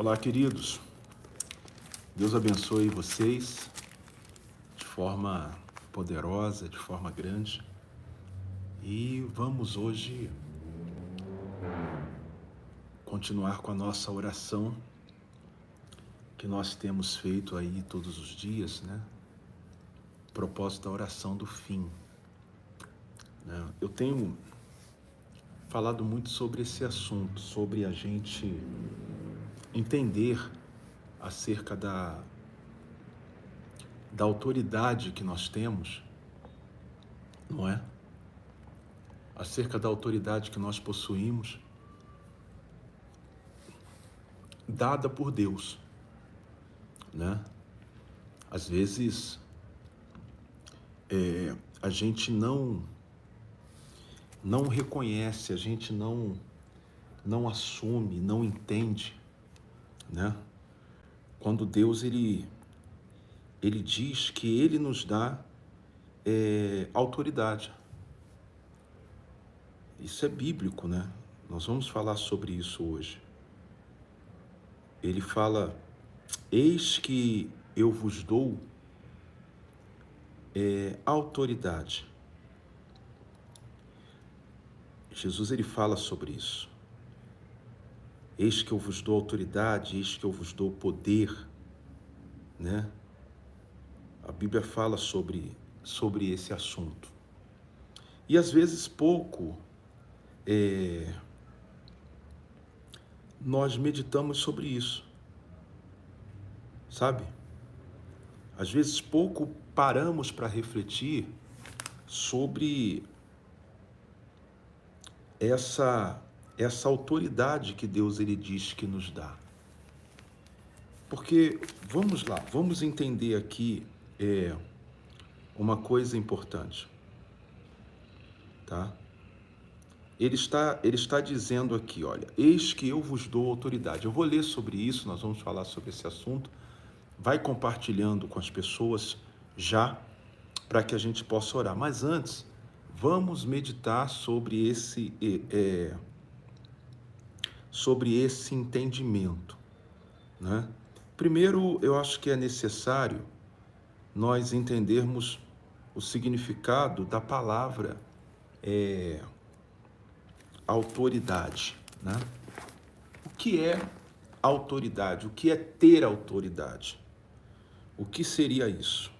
Olá, queridos. Deus abençoe vocês de forma poderosa, de forma grande. E vamos hoje continuar com a nossa oração que nós temos feito aí todos os dias, né? Propósito da oração do fim, né? Eu tenho falado muito sobre esse assunto, sobre a gente entender acerca da autoridade que nós temos, não é? Acerca da autoridade que nós possuímos, dada por Deus, né? Às vezes a gente não reconhece, a gente não assume, não entende, né? Quando Deus ele diz que Ele nos dá autoridade. Isso é bíblico, né? Nós vamos falar sobre isso hoje. Ele fala: eis que eu vos dou autoridade. Jesus ele fala sobre isso. Eis que eu vos dou autoridade, eis que eu vos dou poder, né? A Bíblia fala sobre esse assunto. E às vezes pouco nós meditamos sobre isso, sabe? Às vezes pouco paramos para refletir sobre essa autoridade que Deus ele diz que nos dá. Porque, vamos lá, vamos entender aqui uma coisa importante, tá? Ele está dizendo aqui, olha, eis que eu vos dou autoridade. Eu vou ler sobre isso, nós vamos falar sobre esse assunto. Vai compartilhando com as pessoas já, para que a gente possa orar. Mas antes, vamos meditar sobre esse entendimento, né? Primeiro, eu acho que é necessário nós entendermos o significado da palavra autoridade, né? O que é autoridade? O que é ter autoridade? O que seria isso?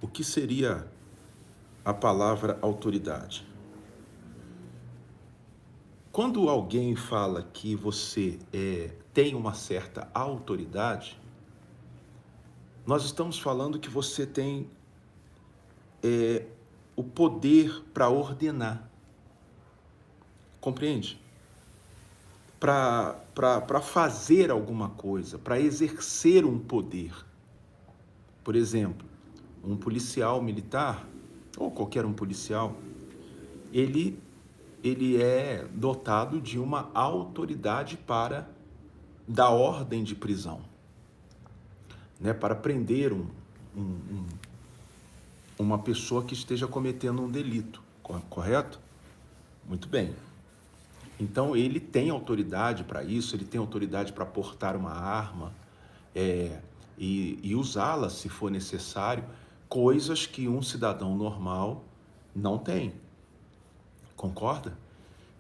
O que seria a palavra autoridade? Quando alguém fala que você tem uma certa autoridade, nós estamos falando que você tem o poder para ordenar. Compreende? Para fazer alguma coisa, para exercer um poder. Por exemplo, um policial militar, ou qualquer um policial, ele é dotado de uma autoridade para dar ordem de prisão, né? Para prender uma pessoa que esteja cometendo um delito, correto? Muito bem. Então, ele tem autoridade para isso, ele tem autoridade para portar uma arma e usá-la se for necessário, coisas que um cidadão normal não tem. Concorda?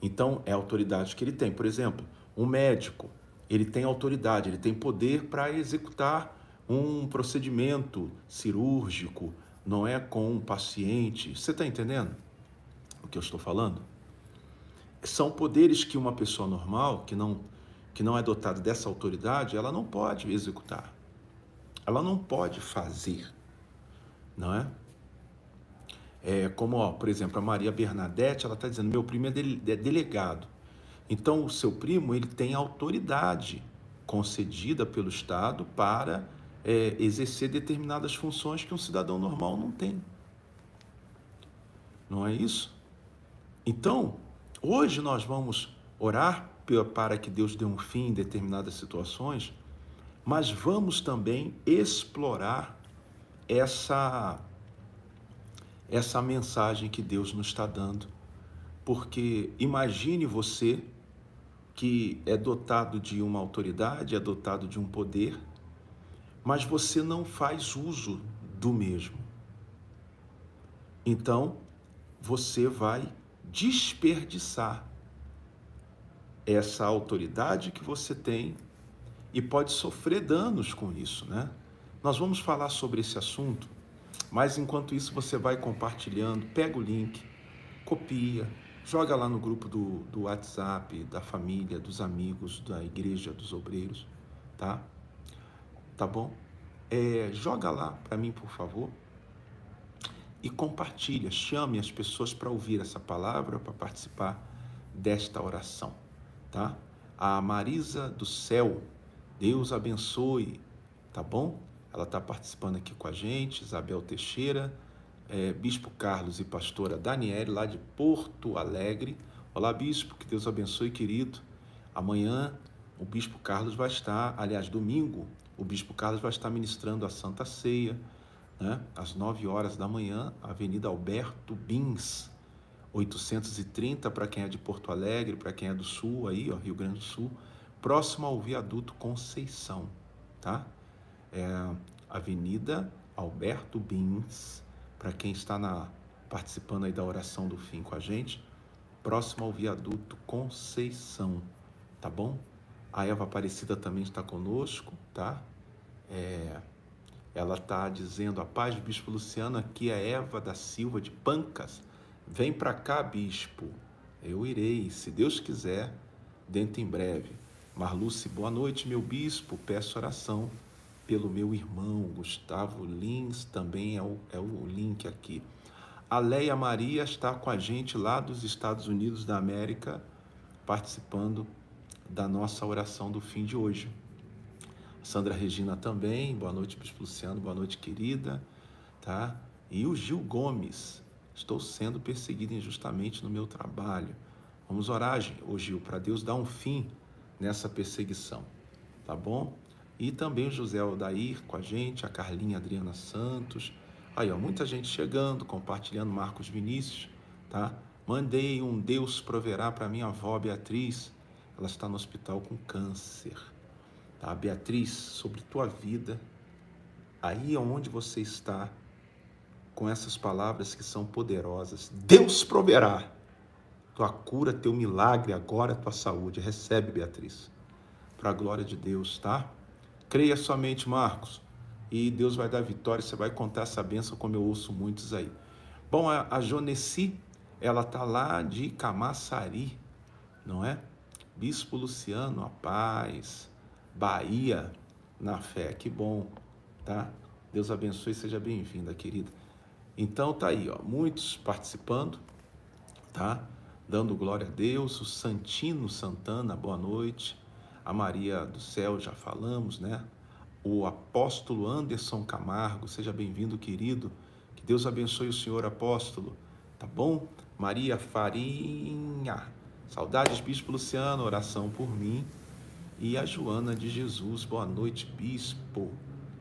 Então, é a autoridade que ele tem. Por exemplo, um médico, ele tem autoridade, ele tem poder para executar um procedimento cirúrgico, não é com um paciente. Você está entendendo o que eu estou falando? São poderes que uma pessoa normal, que não é dotada dessa autoridade, ela não pode executar. Ela não pode fazer, não é? Como, por exemplo, a Maria Bernadette, ela está dizendo, meu primo é delegado. Então, o seu primo, ele tem autoridade concedida pelo Estado para exercer determinadas funções que um cidadão normal não tem. Não é isso? Então, hoje nós vamos orar para que Deus dê um fim em determinadas situações, mas vamos também explorar essa mensagem que Deus nos está dando. Porque imagine você que é dotado de uma autoridade, é dotado de um poder, mas você não faz uso do mesmo. Então, você vai desperdiçar essa autoridade que você tem e pode sofrer danos com isso, né? Nós vamos falar sobre esse assunto, mas enquanto isso você vai compartilhando, pega o link, copia, joga lá no grupo do WhatsApp, da família, dos amigos, da igreja, dos obreiros, tá? Tá bom? Joga lá para mim, por favor, e compartilha, chame as pessoas para ouvir essa palavra, para participar desta oração, tá? A Marisa do Céu, Deus abençoe, tá bom? Ela está participando aqui com a gente, Isabel Teixeira, Bispo Carlos e pastora Daniele, lá de Porto Alegre. Olá, Bispo, que Deus abençoe, querido. Amanhã o Bispo Carlos vai estar, aliás, domingo, o Bispo Carlos vai estar ministrando a Santa Ceia, né? Às 9 horas da manhã, Avenida Alberto Bins, 830, para quem é de Porto Alegre, para quem é do Sul, aí, ó, Rio Grande do Sul, próximo ao Viaduto Conceição, tá? Avenida Alberto Bins, para quem está participando aí da oração do fim com a gente, próximo ao Viaduto Conceição, tá bom? A Eva Aparecida também está conosco, tá? Ela está dizendo: a paz do Bispo Luciano, aqui é Eva da Silva de Pancas. Vem para cá, Bispo. Eu irei, se Deus quiser, dentro em breve. Marluce, boa noite, meu Bispo. Peço oração pelo meu irmão, Gustavo Lins, também é o link aqui. A Leia Maria está com a gente lá dos Estados Unidos da América, participando da nossa oração do fim de hoje. Sandra Regina também, boa noite, Bispo Luciano, boa noite, querida, tá? E o Gil Gomes, estou sendo perseguido injustamente no meu trabalho. Vamos orar, ô Gil, para Deus dar um fim nessa perseguição, tá bom? E também o José Aldair com a gente, a Carlinha Adriana Santos. Aí, ó, muita gente chegando, compartilhando, Marcos Vinícius, tá? Mandei um Deus proverá para minha avó Beatriz, ela está no hospital com câncer. Tá, Beatriz, sobre tua vida, aí onde você está, com essas palavras que são poderosas, Deus proverá tua cura, teu milagre agora, tua saúde. Recebe, Beatriz, para a glória de Deus, tá? Creia somente, Marcos, e Deus vai dar vitória, você vai contar essa bênção como eu ouço muitos aí. Bom, a Joneci, ela tá lá de Camaçari, não é? Bispo Luciano, a paz, Bahia, na fé, que bom, tá? Deus abençoe, seja bem-vinda, querida. Então tá aí, ó, muitos participando, tá? Dando glória a Deus. O Santino Santana, boa noite. A Maria do Céu, já falamos, né? O apóstolo Anderson Camargo, seja bem-vindo, querido. Que Deus abençoe o senhor, apóstolo, tá bom? Maria Farinha, saudades, Bispo Luciano, oração por mim. E a Joana de Jesus, boa noite, Bispo,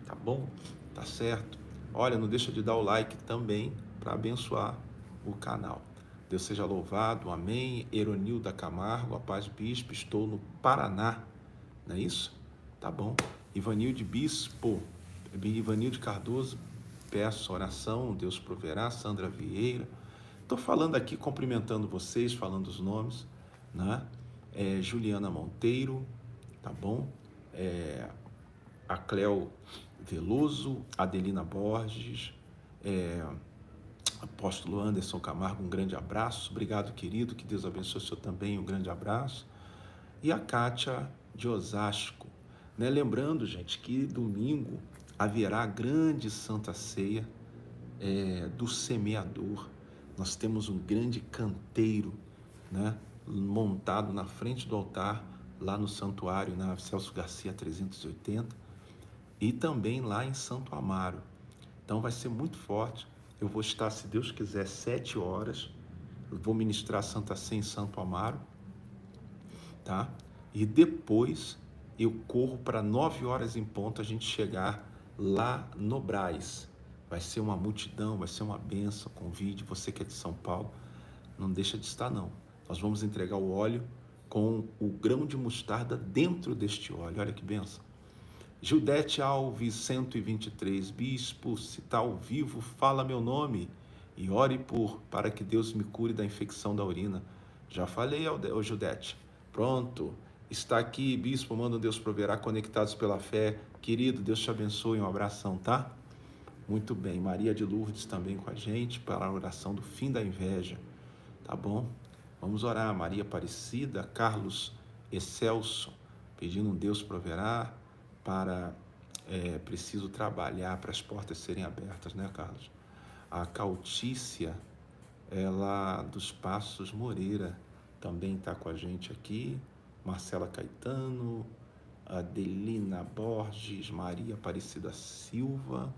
tá bom? Tá certo? Olha, não deixa de dar o like também para abençoar o canal. Deus seja louvado, amém. Eronilda Camargo, a paz, Bispo, estou no Paraná, não é isso? Tá bom. Ivanilde Bispo, Ivanilde Cardoso, peço oração, Deus proverá. Sandra Vieira, estou falando aqui, cumprimentando vocês, falando os nomes, né? Juliana Monteiro, tá bom? A Cléo Veloso, Adelina Borges, apóstolo Anderson Camargo, um grande abraço. Obrigado, querido, que Deus abençoe o senhor também, um grande abraço. E a Kátia de Osasco, né? Lembrando, gente, que domingo haverá a grande Santa Ceia do Semeador. Nós temos um grande canteiro, né, montado na frente do altar, lá no santuário, na Celso Garcia 380, e também lá em Santo Amaro. Então vai ser muito forte. Eu vou estar, se Deus quiser, 7 horas. Eu vou ministrar Santa Ceia em Santo Amaro, tá? E depois eu corro para 9 horas em ponto a gente chegar lá no Brás. Vai ser uma multidão, vai ser uma bênção. Convide você que é de São Paulo, não deixa de estar não. Nós vamos entregar o óleo com o grão de mostarda dentro deste óleo. Olha que benção. Judete Alves, 123, bispo, se está ao vivo, fala meu nome e ore para que Deus me cure da infecção da urina. Já falei ao Judete. Pronto, está aqui, bispo, manda Deus proverá, conectados pela fé. Querido, Deus te abençoe, um abração, tá? Muito bem, Maria de Lourdes também com a gente, para a oração do fim da inveja, tá bom? Vamos orar, Maria Aparecida, Carlos Excelso, pedindo um Deus proverá, para preciso trabalhar para as portas serem abertas, né, Carlos? A Cautícia, ela dos Passos Moreira, também está com a gente aqui. Marcela Caetano, Adelina Borges, Maria Aparecida Silva,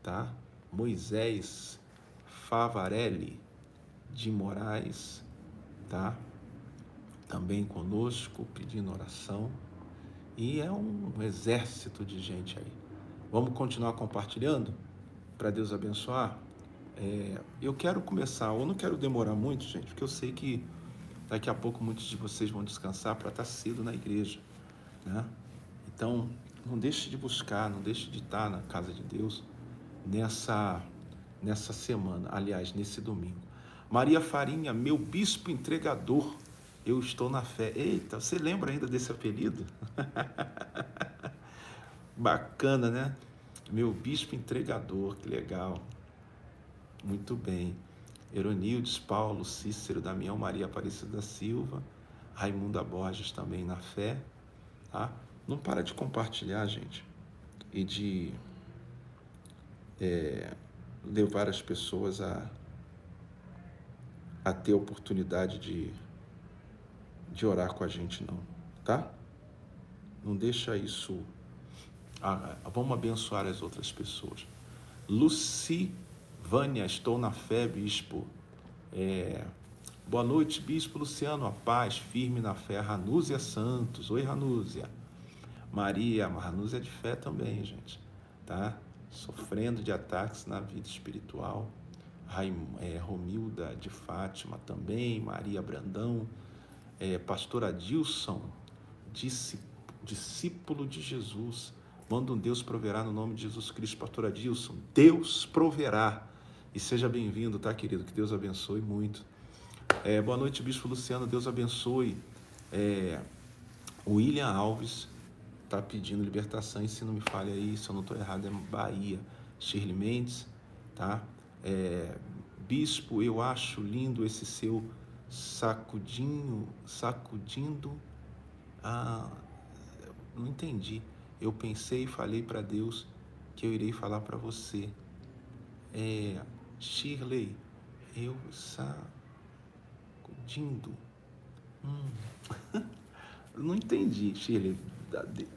tá? Moisés Favarelli de Moraes, tá? Também conosco, pedindo oração. E é um exército de gente aí. Vamos continuar compartilhando para Deus abençoar? Eu quero começar, eu não quero demorar muito, gente, porque eu sei que daqui a pouco muitos de vocês vão descansar para estar cedo na igreja, né? Então, não deixe de buscar, não deixe de estar na casa de Deus nessa semana, aliás, nesse domingo. Maria Farinha, meu bispo entregador, eu estou na fé. Eita, você lembra ainda desse apelido? Bacana, né? Meu bispo entregador, que legal. Muito bem. Heronildes, Paulo, Cícero, Damião, Maria Aparecida da Silva, Raimunda Borges também na fé, tá? Não para de compartilhar, gente, e de levar as pessoas a ter oportunidade de orar com a gente, não, tá? Não deixa isso... vamos abençoar as outras pessoas. Lucivânia, estou na fé, bispo. Boa noite, bispo Luciano, a paz, firme na fé. Ranúzia Santos, oi Ranúzia. Maria, Ranúzia é de fé também, gente, tá? Sofrendo de ataques na vida espiritual. Romilda de Fátima também, Maria Brandão, pastor Adilson, discípulo de Jesus, manda um Deus proverá no nome de Jesus Cristo. Pastor Adilson, Deus proverá, e seja bem-vindo, tá, querido? Que Deus abençoe muito. Boa noite, bispo Luciano, Deus abençoe. William Alves está pedindo libertação, e se não me falha aí, se eu não estou errado, é Bahia. Shirley Mendes, tá? Bispo, eu acho lindo esse seu sacudindo. Não entendi. Eu pensei e falei para Deus que eu irei falar para você. Shirley, eu sacudindo. Não entendi, Shirley.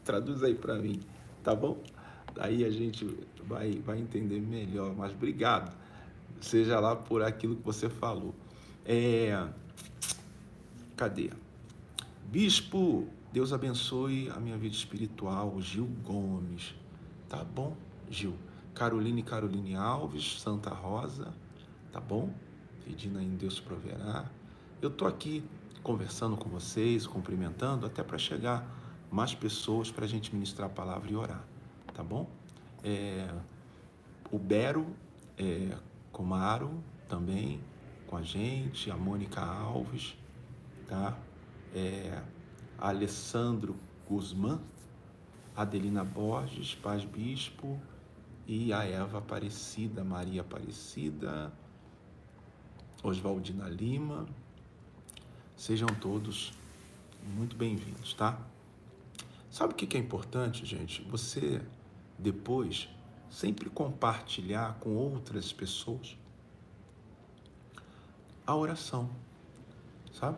Traduz aí para mim, tá bom? Daí a gente vai entender melhor, mas obrigado. Seja lá por aquilo que você falou. Cadê? Bispo, Deus abençoe a minha vida espiritual. Gil Gomes. Tá bom, Gil. Caroline Alves, Santa Rosa. Tá bom? Pedindo aí, Deus proverá. Eu tô aqui conversando com vocês, cumprimentando, até para chegar mais pessoas para a gente ministrar a palavra e orar. Tá bom? O Bero Comaro também com a gente, a Mônica Alves, tá? Alessandro Guzmán, Adelina Borges, Paz Bispo, e a Eva Aparecida, Maria Aparecida, Oswaldina Lima. Sejam todos muito bem-vindos, tá? Sabe o que é importante, gente? Você depois sempre compartilhar com outras pessoas a oração, sabe?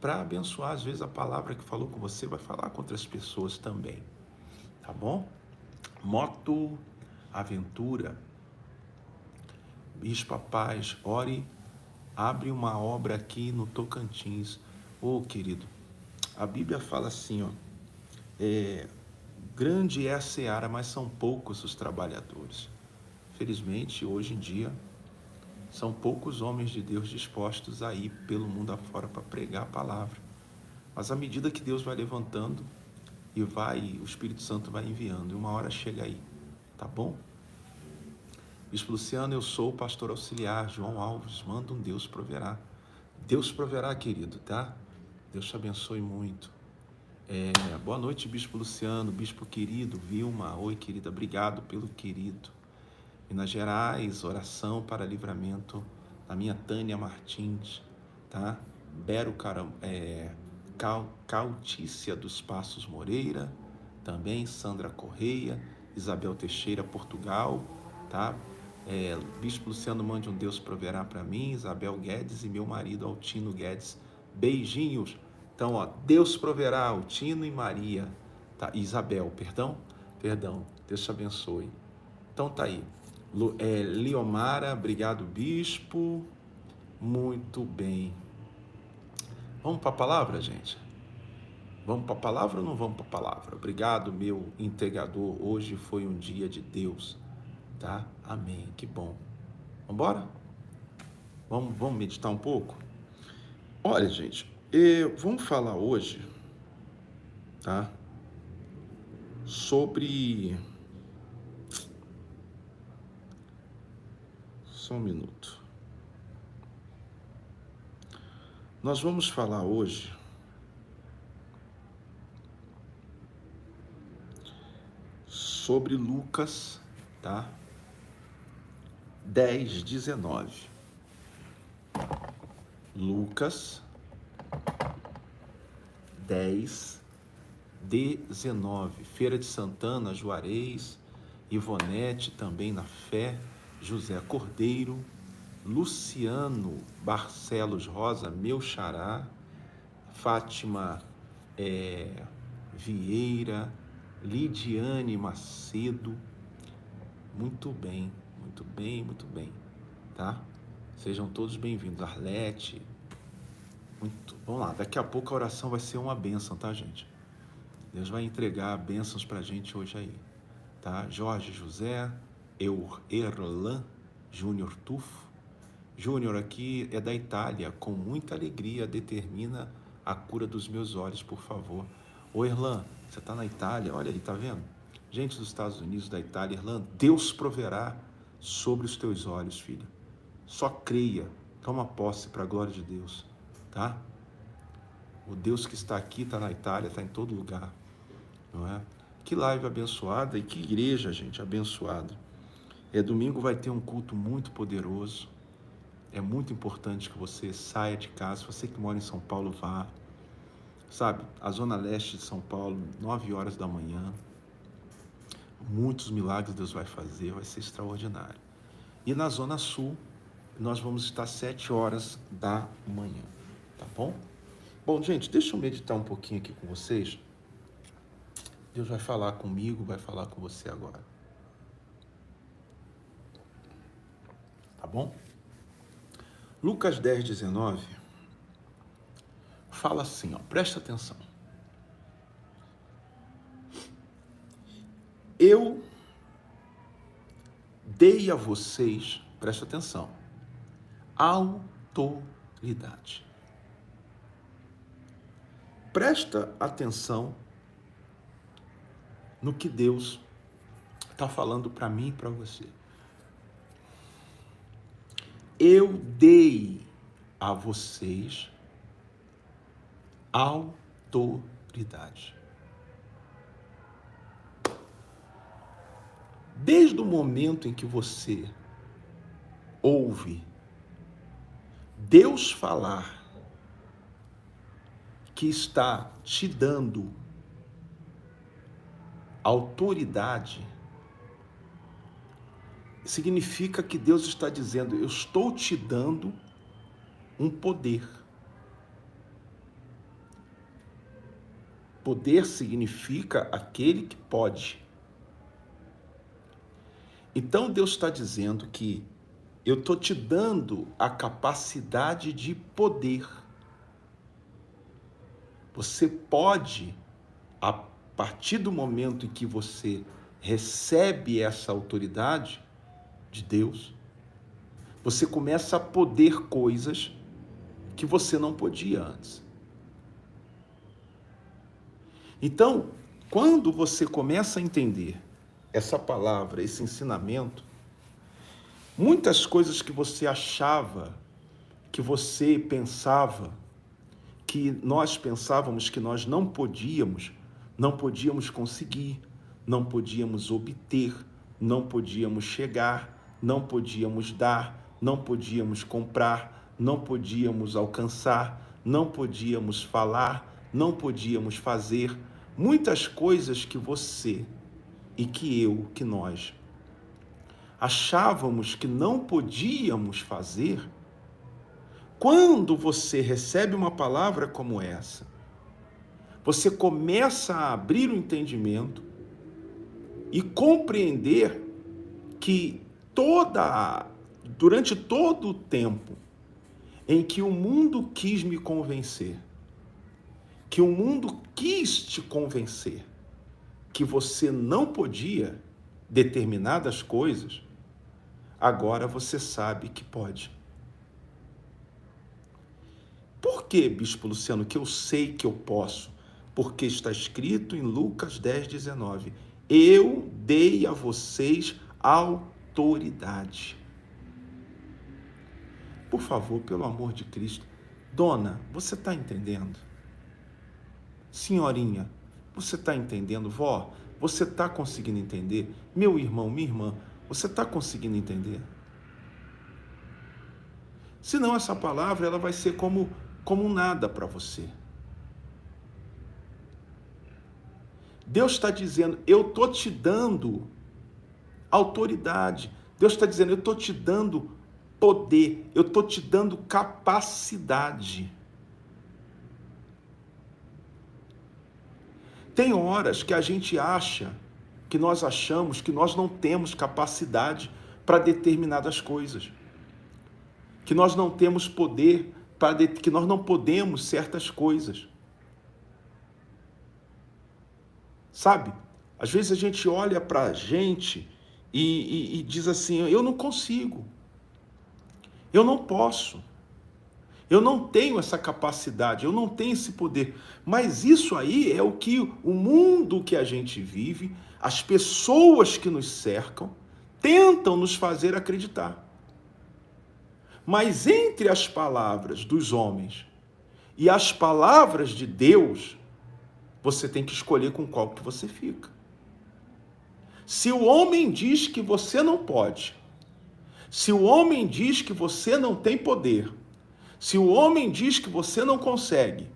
Para abençoar, às vezes a palavra que falou com você vai falar com outras pessoas também, tá bom? Moto Aventura, Bispo a Paz, ore, abre uma obra aqui no Tocantins. Querido, a Bíblia fala assim, ó, grande é a seara, mas são poucos os trabalhadores. Felizmente, hoje em dia, são poucos homens de Deus dispostos a ir pelo mundo afora para pregar a palavra. Mas à medida que Deus vai levantando e o Espírito Santo vai enviando, e uma hora chega aí, tá bom? Bispo Luciano, eu sou o pastor auxiliar, João Alves, manda um Deus proverá. Deus proverá, querido, tá? Deus te abençoe muito. Boa noite, Bispo Luciano, Bispo querido, Vilma, oi querida, obrigado pelo querido. Minas Gerais, oração para livramento da minha Tânia Martins, tá? Bero Cautícia dos Passos Moreira, também Sandra Correia, Isabel Teixeira, Portugal, tá? Bispo Luciano, mande um Deus proverá para mim, Isabel Guedes e meu marido Altino Guedes, beijinhos. Então, ó, Deus proverá, Altino e Maria, tá? Isabel, perdão, Deus te abençoe. Então tá aí, Liomara, obrigado bispo, muito bem. Vamos para a palavra, gente? Vamos para a palavra ou não vamos para a palavra? Obrigado, meu integrador, hoje foi um dia de Deus, tá? Amém, que bom. Vamos embora? Vamos meditar um pouco? Olha, gente, vamos falar hoje, tá? Sobre... Só um minuto. Nós vamos falar hoje sobre Lucas, tá? 10:19. Lucas 10:19. Feira de Santana, Juarez, Ivonete também na fé, José Cordeiro, Luciano Barcelos Rosa, meu xará, Fátima Vieira, Lidiane Macedo, muito bem, tá? Sejam todos bem-vindos. Arlete, vamos lá, daqui a pouco a oração vai ser uma bênção, tá, gente? Deus vai entregar bênçãos pra gente hoje aí, tá? Jorge José, Erlan Júnior Tufo. Júnior aqui é da Itália, com muita alegria determina a cura dos meus olhos, por favor. Ô Erlan, você tá na Itália, olha aí, tá vendo? Gente dos Estados Unidos, da Itália, Erlan, Deus proverá sobre os teus olhos, filho. Só creia, toma posse para a glória de Deus, tá? O Deus que está aqui, está na Itália, está em todo lugar, não é? Que live abençoada e que igreja, gente, abençoada. Domingo vai ter um culto muito poderoso. É muito importante que você saia de casa. Você que mora em São Paulo, vá. Sabe, a zona leste de São Paulo, 9 horas da manhã. Muitos milagres Deus vai fazer, vai ser extraordinário. E na zona sul, nós vamos estar 7 horas da manhã, tá bom? Bom, gente, deixa eu meditar um pouquinho aqui com vocês. Deus vai falar comigo, vai falar com você agora. Tá bom? Lucas 10:19 fala assim, ó, presta atenção. Eu dei a vocês, presta atenção, autoridade. Presta atenção no que Deus está falando para mim e para você. Eu dei a vocês autoridade. Desde o momento em que você ouve Deus falar que está te dando autoridade, significa que Deus está dizendo, eu estou te dando um poder. Poder significa aquele que pode. Então Deus está dizendo que eu estou te dando a capacidade de poder. Você pode, a partir do momento em que você recebe essa autoridade de Deus, você começa a poder coisas que você não podia antes. Então, quando você começa a entender essa palavra, esse ensinamento, muitas coisas que você achava, que você pensava, que nós pensávamos que nós não podíamos conseguir, não podíamos obter, não podíamos chegar, não podíamos dar, não podíamos comprar, não podíamos alcançar, não podíamos falar, não podíamos fazer. Muitas coisas que você e que nós achávamos que não podíamos fazer. Quando você recebe uma palavra como essa, você começa a abrir o entendimento e compreender que durante todo o tempo em que o mundo quis me convencer, que o mundo quis te convencer que você não podia determinadas coisas, agora você sabe que pode. Por que, Bispo Luciano, que eu sei que eu posso? Porque está escrito em Lucas 10:19, eu dei a vocês autoridade. Por favor, pelo amor de Cristo, dona, você está entendendo? Senhorinha, você está entendendo? Vó, você está conseguindo entender? Meu irmão, minha irmã, você está conseguindo entender? Senão essa palavra ela vai ser como nada para você. Deus está dizendo, eu estou te dando autoridade. Deus está dizendo, eu estou te dando poder, eu estou te dando capacidade. Tem horas que a gente acha, que nós achamos que nós não temos capacidade para determinadas coisas, que nós não temos poder, que nós não podemos certas coisas. Sabe? Às vezes a gente olha para a gente e diz assim, eu não consigo, eu não posso, eu não tenho essa capacidade, eu não tenho esse poder. Mas isso aí é o que o mundo que a gente vive, as pessoas que nos cercam, tentam nos fazer acreditar. Mas entre as palavras dos homens e as palavras de Deus, você tem que escolher com qual que você fica. Se o homem diz que você não pode, se o homem diz que você não tem poder, se o homem diz que você não consegue,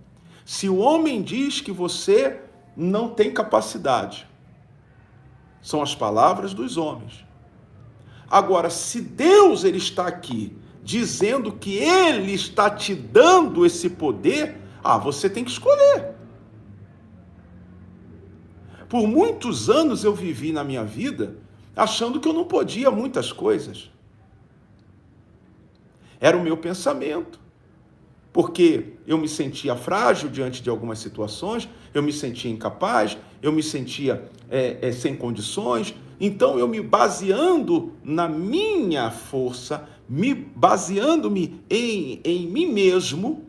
se o homem diz que você não tem capacidade, são as palavras dos homens. Agora, se Deus ele está aqui dizendo que ele está te dando esse poder, você tem que escolher. Por muitos anos eu vivi na minha vida achando que eu não podia muitas coisas. Era o meu pensamento. Porque eu me sentia frágil diante de algumas situações, eu me sentia incapaz, eu me sentia sem condições. Então, eu me baseando na me força, baseando-me em mim mesmo,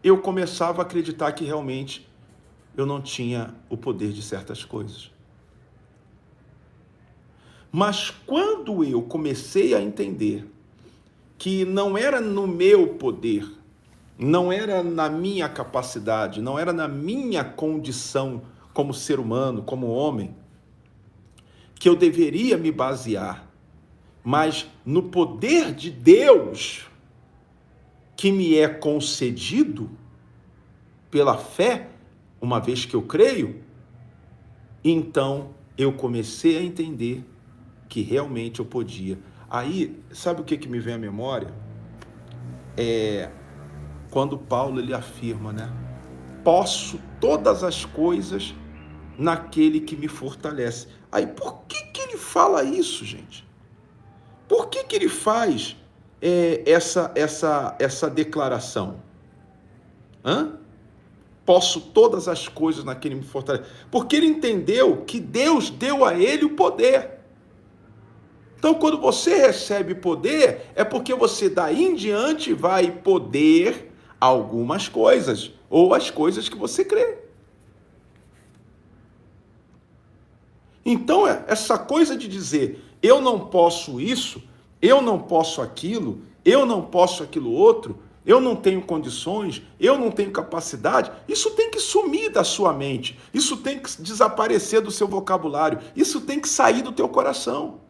eu começava a acreditar que realmente eu não tinha o poder de certas coisas. Mas quando eu comecei a entender que não era no meu poder, não era na minha capacidade, não era na minha condição como ser humano, como homem, que eu deveria me basear, mas no poder de Deus que me é concedido pela fé, uma vez que eu creio, então eu comecei a entender que realmente eu podia. Aí, sabe o que me vem à memória? Quando Paulo ele afirma, né? Posso todas as coisas naquele que me fortalece. Aí, por que ele fala isso, gente? Por que ele faz essa declaração? Posso todas as coisas naquele que me fortalece. Porque ele entendeu que Deus deu a ele o poder. Então, quando você recebe poder, é porque você daí em diante vai poder algumas coisas. ou as coisas que você crê. Então, essa coisa de dizer, eu não posso isso, eu não posso aquilo, eu não posso aquilo outro, eu não tenho condições, eu não tenho capacidade, isso tem que sumir da sua mente, isso tem que desaparecer do seu vocabulário, isso tem que sair do teu coração.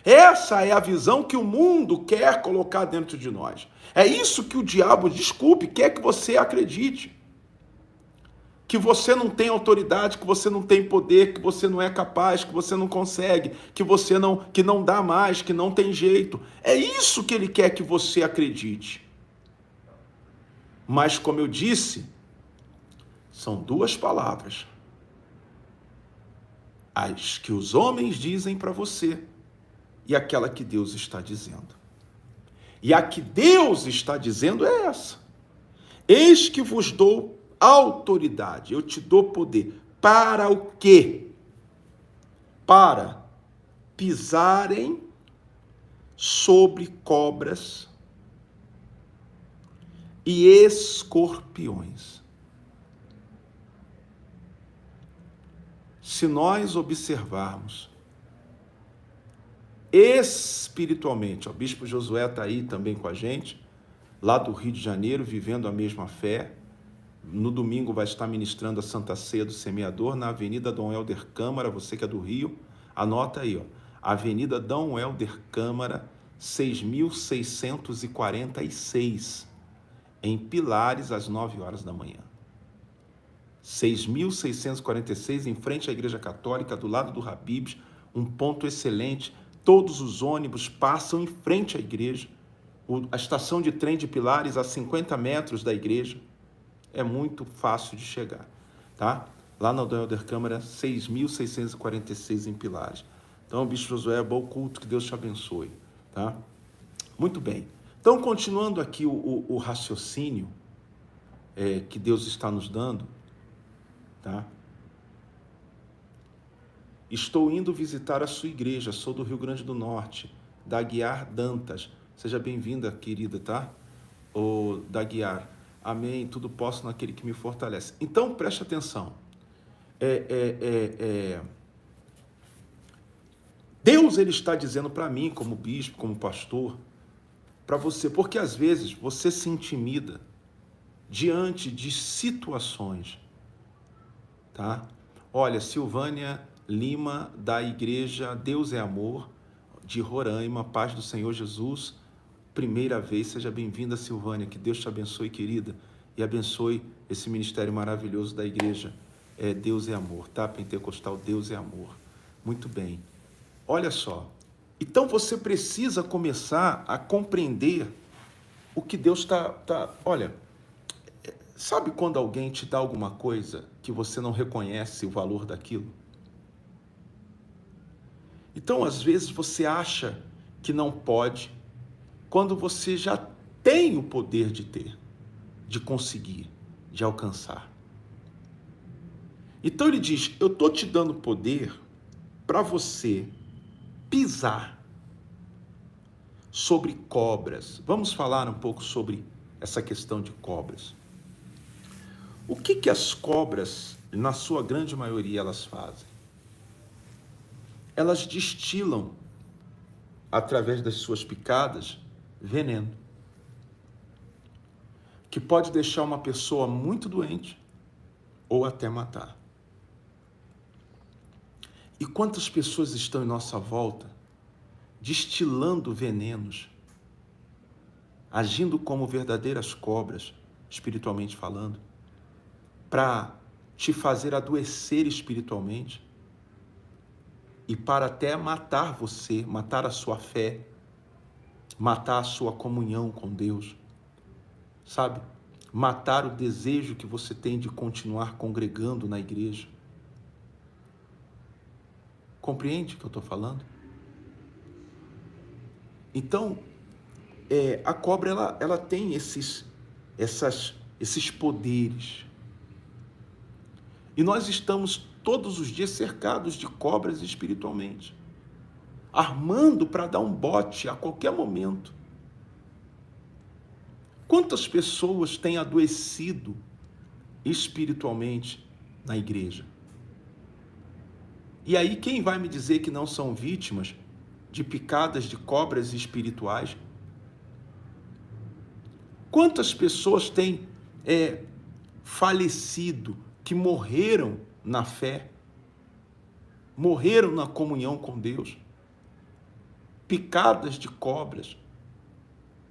Essa é a visão que o mundo quer colocar dentro de nós. É isso que o diabo, desculpe, quer que você acredite. Que você não tem autoridade, que você não tem poder, que você não é capaz, que você não consegue, que não dá mais, que não tem jeito. É isso que ele quer que você acredite. Mas como eu disse, são duas palavras. As que os homens dizem para você e aquela que Deus está dizendo. E a que Deus está dizendo é essa. Eis que vos dou autoridade, eu te dou poder. Para o quê? Para pisarem sobre cobras e escorpiões. Se nós observarmos espiritualmente, o bispo Josué está aí também com a gente, lá do Rio de Janeiro, vivendo a mesma fé. No domingo vai estar ministrando a Santa Ceia do Semeador na Avenida Dom Helder Câmara, você que é do Rio, anota aí, ó, Avenida Dom Helder Câmara, 6.646, em Pilares, às 9 horas da manhã. 6.646, em frente à Igreja Católica, do lado do Habib's, um ponto excelente, todos os ônibus passam em frente à igreja, a estação de trem de Pilares a 50 metros da igreja, é muito fácil de chegar, tá? Lá na Dom Helder Câmara, 6.646 em Pilares. Então, Bispo Josué, bom culto, que Deus te abençoe, tá? Muito bem. Então, continuando aqui o raciocínio que Deus está nos dando, tá? Estou indo visitar a sua igreja, sou do Rio Grande do Norte, da Aguiar Dantas. Seja bem-vinda, querida, tá? Ou da Aguiar. Amém, tudo posso naquele que me fortalece. Então, preste atenção. Deus, ele está dizendo para mim, como bispo, como pastor, para você, porque às vezes você se intimida diante de situações, tá? Olha, Silvânia Lima, da igreja Deus é Amor, de Roraima, paz do Senhor Jesus, primeira vez, seja bem-vinda, Silvânia, que Deus te abençoe, querida, e abençoe esse ministério maravilhoso da igreja, Deus é Amor, tá? Pentecostal, Deus é Amor. Muito bem. Olha só, então você precisa começar a compreender o que Deus está... Olha, sabe quando alguém te dá alguma coisa que você não reconhece o valor daquilo? Então, às vezes, você acha que não pode, quando você já tem o poder de ter, de conseguir, de alcançar. Então ele diz, eu estou te dando poder para você pisar sobre cobras. Vamos falar um pouco sobre essa questão de cobras. O que as cobras, na sua grande maioria, elas fazem? Elas destilam, através das suas picadas, veneno, que pode deixar uma pessoa muito doente ou até matar. E quantas pessoas estão em nossa volta destilando venenos, agindo como verdadeiras cobras, espiritualmente falando, para te fazer adoecer espiritualmente e para até matar você, matar a sua fé, matar a sua comunhão com Deus, sabe? Matar o desejo que você tem de continuar congregando na igreja. Compreende o que eu estou falando? Então, a cobra, ela tem esses poderes. E nós estamos todos os dias cercados de cobras espiritualmente, armando para dar um bote a qualquer momento. Quantas pessoas têm adoecido espiritualmente na igreja. E aí quem vai me dizer que não são vítimas de picadas de cobras espirituais? Quantas pessoas têm falecido, que morreram na fé, morreram na comunhão com Deus, picadas de cobras,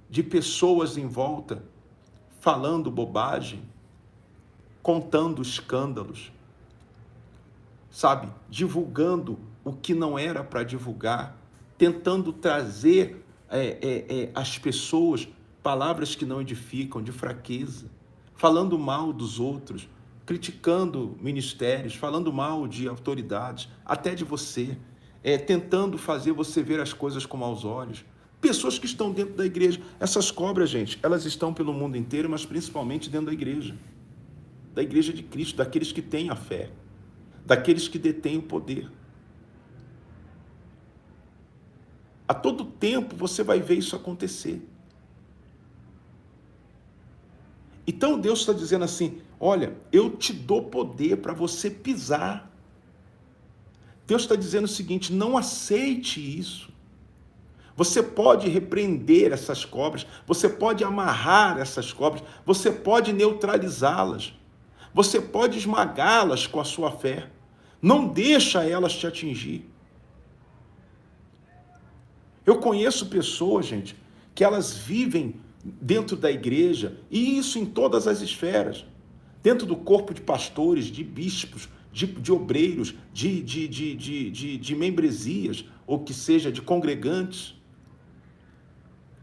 de pessoas em volta, falando bobagem, contando escândalos, sabe, divulgando o que não era para divulgar, tentando trazer às pessoas palavras que não edificam, de fraqueza, falando mal dos outros, criticando ministérios, falando mal de autoridades, até de você, tentando fazer você ver as coisas com maus olhos. Pessoas que estão dentro da igreja. Essas cobras, gente, elas estão pelo mundo inteiro, mas principalmente dentro da igreja de Cristo, daqueles que têm a fé, daqueles que detêm o poder. A todo tempo você vai ver isso acontecer. Então Deus está dizendo assim, olha, eu te dou poder para você pisar. Deus está dizendo o seguinte, não aceite isso. Você pode repreender essas cobras, você pode amarrar essas cobras, você pode neutralizá-las, você pode esmagá-las com a sua fé. Não deixa elas te atingir. Eu conheço pessoas, gente, que elas vivem dentro da igreja, e isso em todas as esferas, dentro do corpo de pastores, de bispos, de obreiros, de membresias, ou que seja, de congregantes,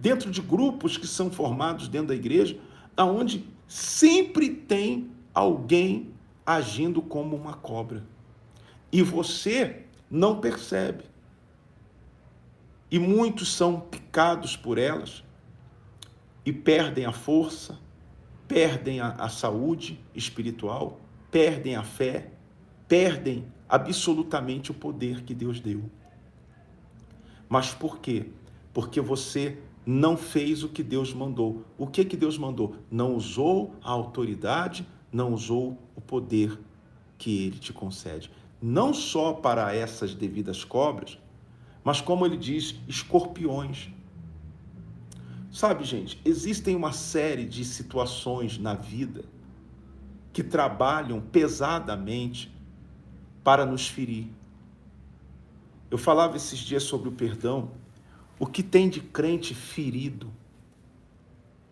dentro de grupos que são formados dentro da igreja, onde sempre tem alguém agindo como uma cobra. E você não percebe. E muitos são picados por elas e perdem a força, perdem a saúde espiritual, perdem a fé, perdem absolutamente o poder que Deus deu. Mas por quê? Porque você não fez o que Deus mandou. O que Deus mandou? Não usou a autoridade, não usou o poder que Ele te concede. Não só para essas devidas cobras, mas como ele diz, escorpiões. Sabe, gente, existem uma série de situações na vida que trabalham pesadamente para nos ferir. Eu falava esses dias sobre o perdão. O que tem de crente ferido,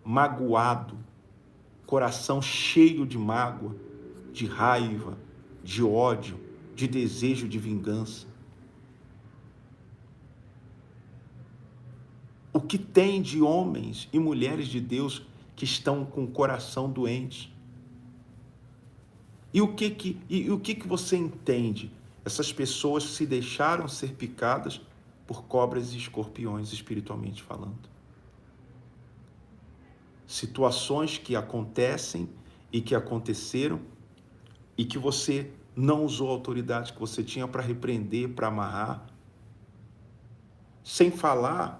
magoado, coração cheio de mágoa, de raiva, de ódio, de desejo de vingança. O que tem de homens e mulheres de Deus que estão com o coração doente? E o que você entende? Essas pessoas se deixaram ser picadas por cobras e escorpiões, espiritualmente falando. Situações que acontecem e que aconteceram e que você não usou a autoridade que você tinha para repreender, para amarrar. Sem falar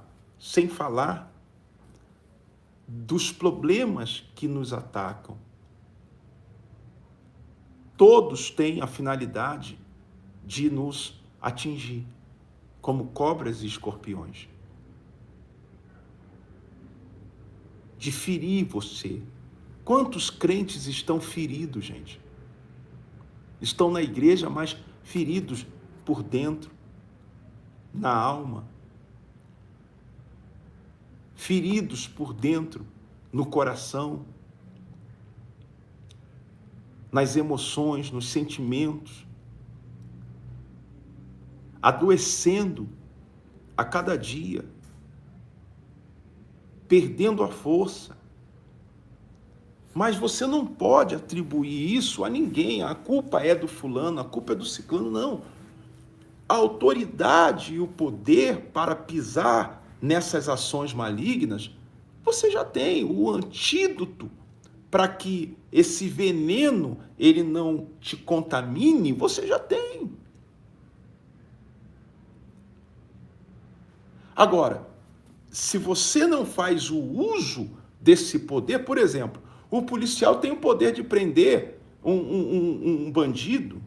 dos problemas que nos atacam. Todos têm a finalidade de nos atingir, como cobras e escorpiões. De ferir você. Quantos crentes estão feridos, gente? Estão na igreja, mas feridos por dentro, na alma. Feridos por dentro, no coração, nas emoções, nos sentimentos, adoecendo a cada dia, perdendo a força. Mas você não pode atribuir isso a ninguém. A culpa é do fulano, a culpa é do ciclano, não. A autoridade e o poder para pisar nessas ações malignas, você já tem o antídoto para que esse veneno ele não te contamine, você já tem. Agora, se você não faz o uso desse poder, por exemplo, o policial tem o poder de prender um bandido,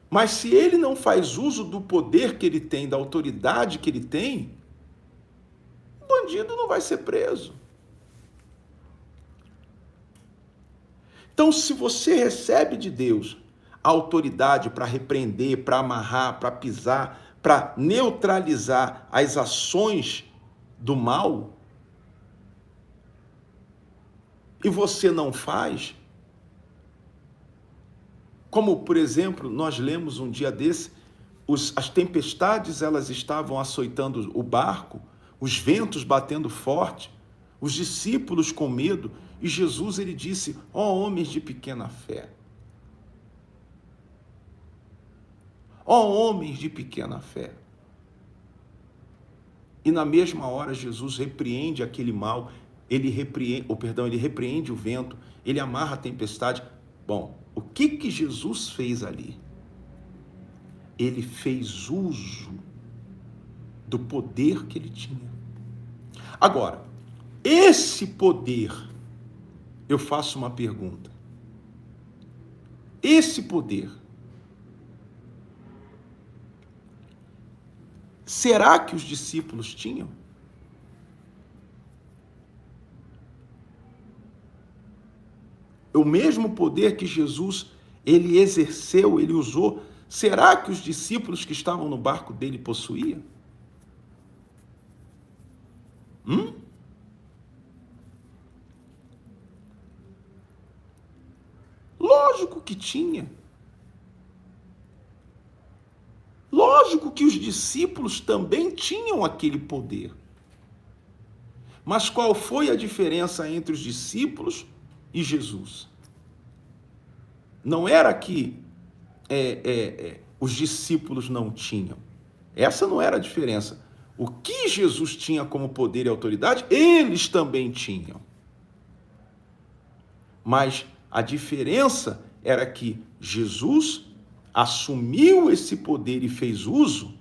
mas se ele não faz uso do poder que ele tem, da autoridade que ele tem, o bandido não vai ser preso. Então, se você recebe de Deus a autoridade para repreender, para amarrar, para pisar, para neutralizar as ações do mal, e você não faz, como, por exemplo, nós lemos um dia desse, as tempestades elas estavam açoitando o barco, os ventos batendo forte, os discípulos com medo, e Jesus ele disse: ó homens de pequena fé. Ó homens de pequena fé. E na mesma hora Jesus repreende aquele mal, ele repreende o vento, ele amarra a tempestade. Bom, o que Jesus fez ali? Ele fez uso do poder que ele tinha. Agora, esse poder, eu faço uma pergunta. Esse poder, será que os discípulos tinham? O mesmo poder que Jesus, ele exerceu, ele usou, será que os discípulos que estavam no barco dele possuíam? Lógico que tinha. Lógico que os discípulos também tinham aquele poder. Mas qual foi a diferença entre os discípulos e Jesus? Não era que os discípulos não tinham. Essa não era a diferença. O que Jesus tinha como poder e autoridade, eles também tinham. Mas a diferença era que Jesus assumiu esse poder e fez uso,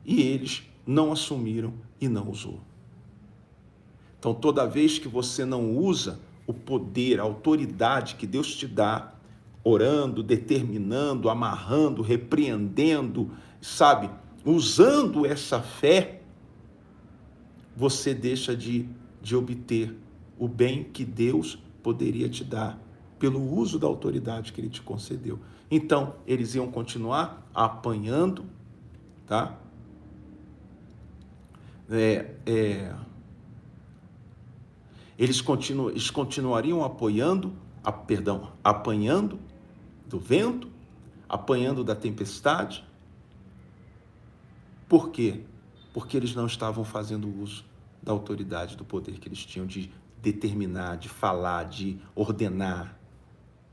e eles não assumiram e não usou. Então, toda vez que você não usa o poder, a autoridade que Deus te dá, orando, determinando, amarrando, repreendendo, sabe, usando essa fé, você deixa de obter o bem que Deus poderia te dar pelo uso da autoridade que ele te concedeu. Então, eles iam continuar apanhando, tá? Eles continuariam apanhando do vento, apanhando da tempestade. Por quê? Porque eles não estavam fazendo uso da autoridade, do poder que eles tinham de determinar, de falar, de ordenar.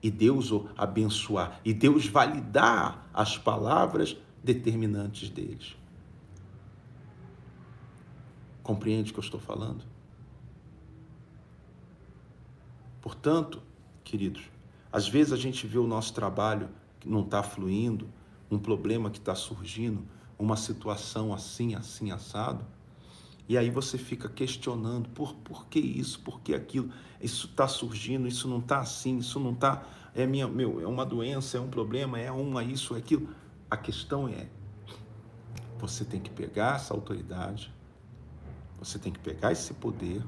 E Deus o abençoar, e Deus validar as palavras determinantes deles. Compreende o que eu estou falando? Portanto, queridos, às vezes a gente vê o nosso trabalho que não está fluindo, um problema que está surgindo, uma situação assim, assim, assado, e aí você fica questionando, por que isso, por que aquilo, isso está surgindo, isso não está assim, isso não está, é uma doença, é um problema, isso, é aquilo. A questão é, você tem que pegar essa autoridade, você tem que pegar esse poder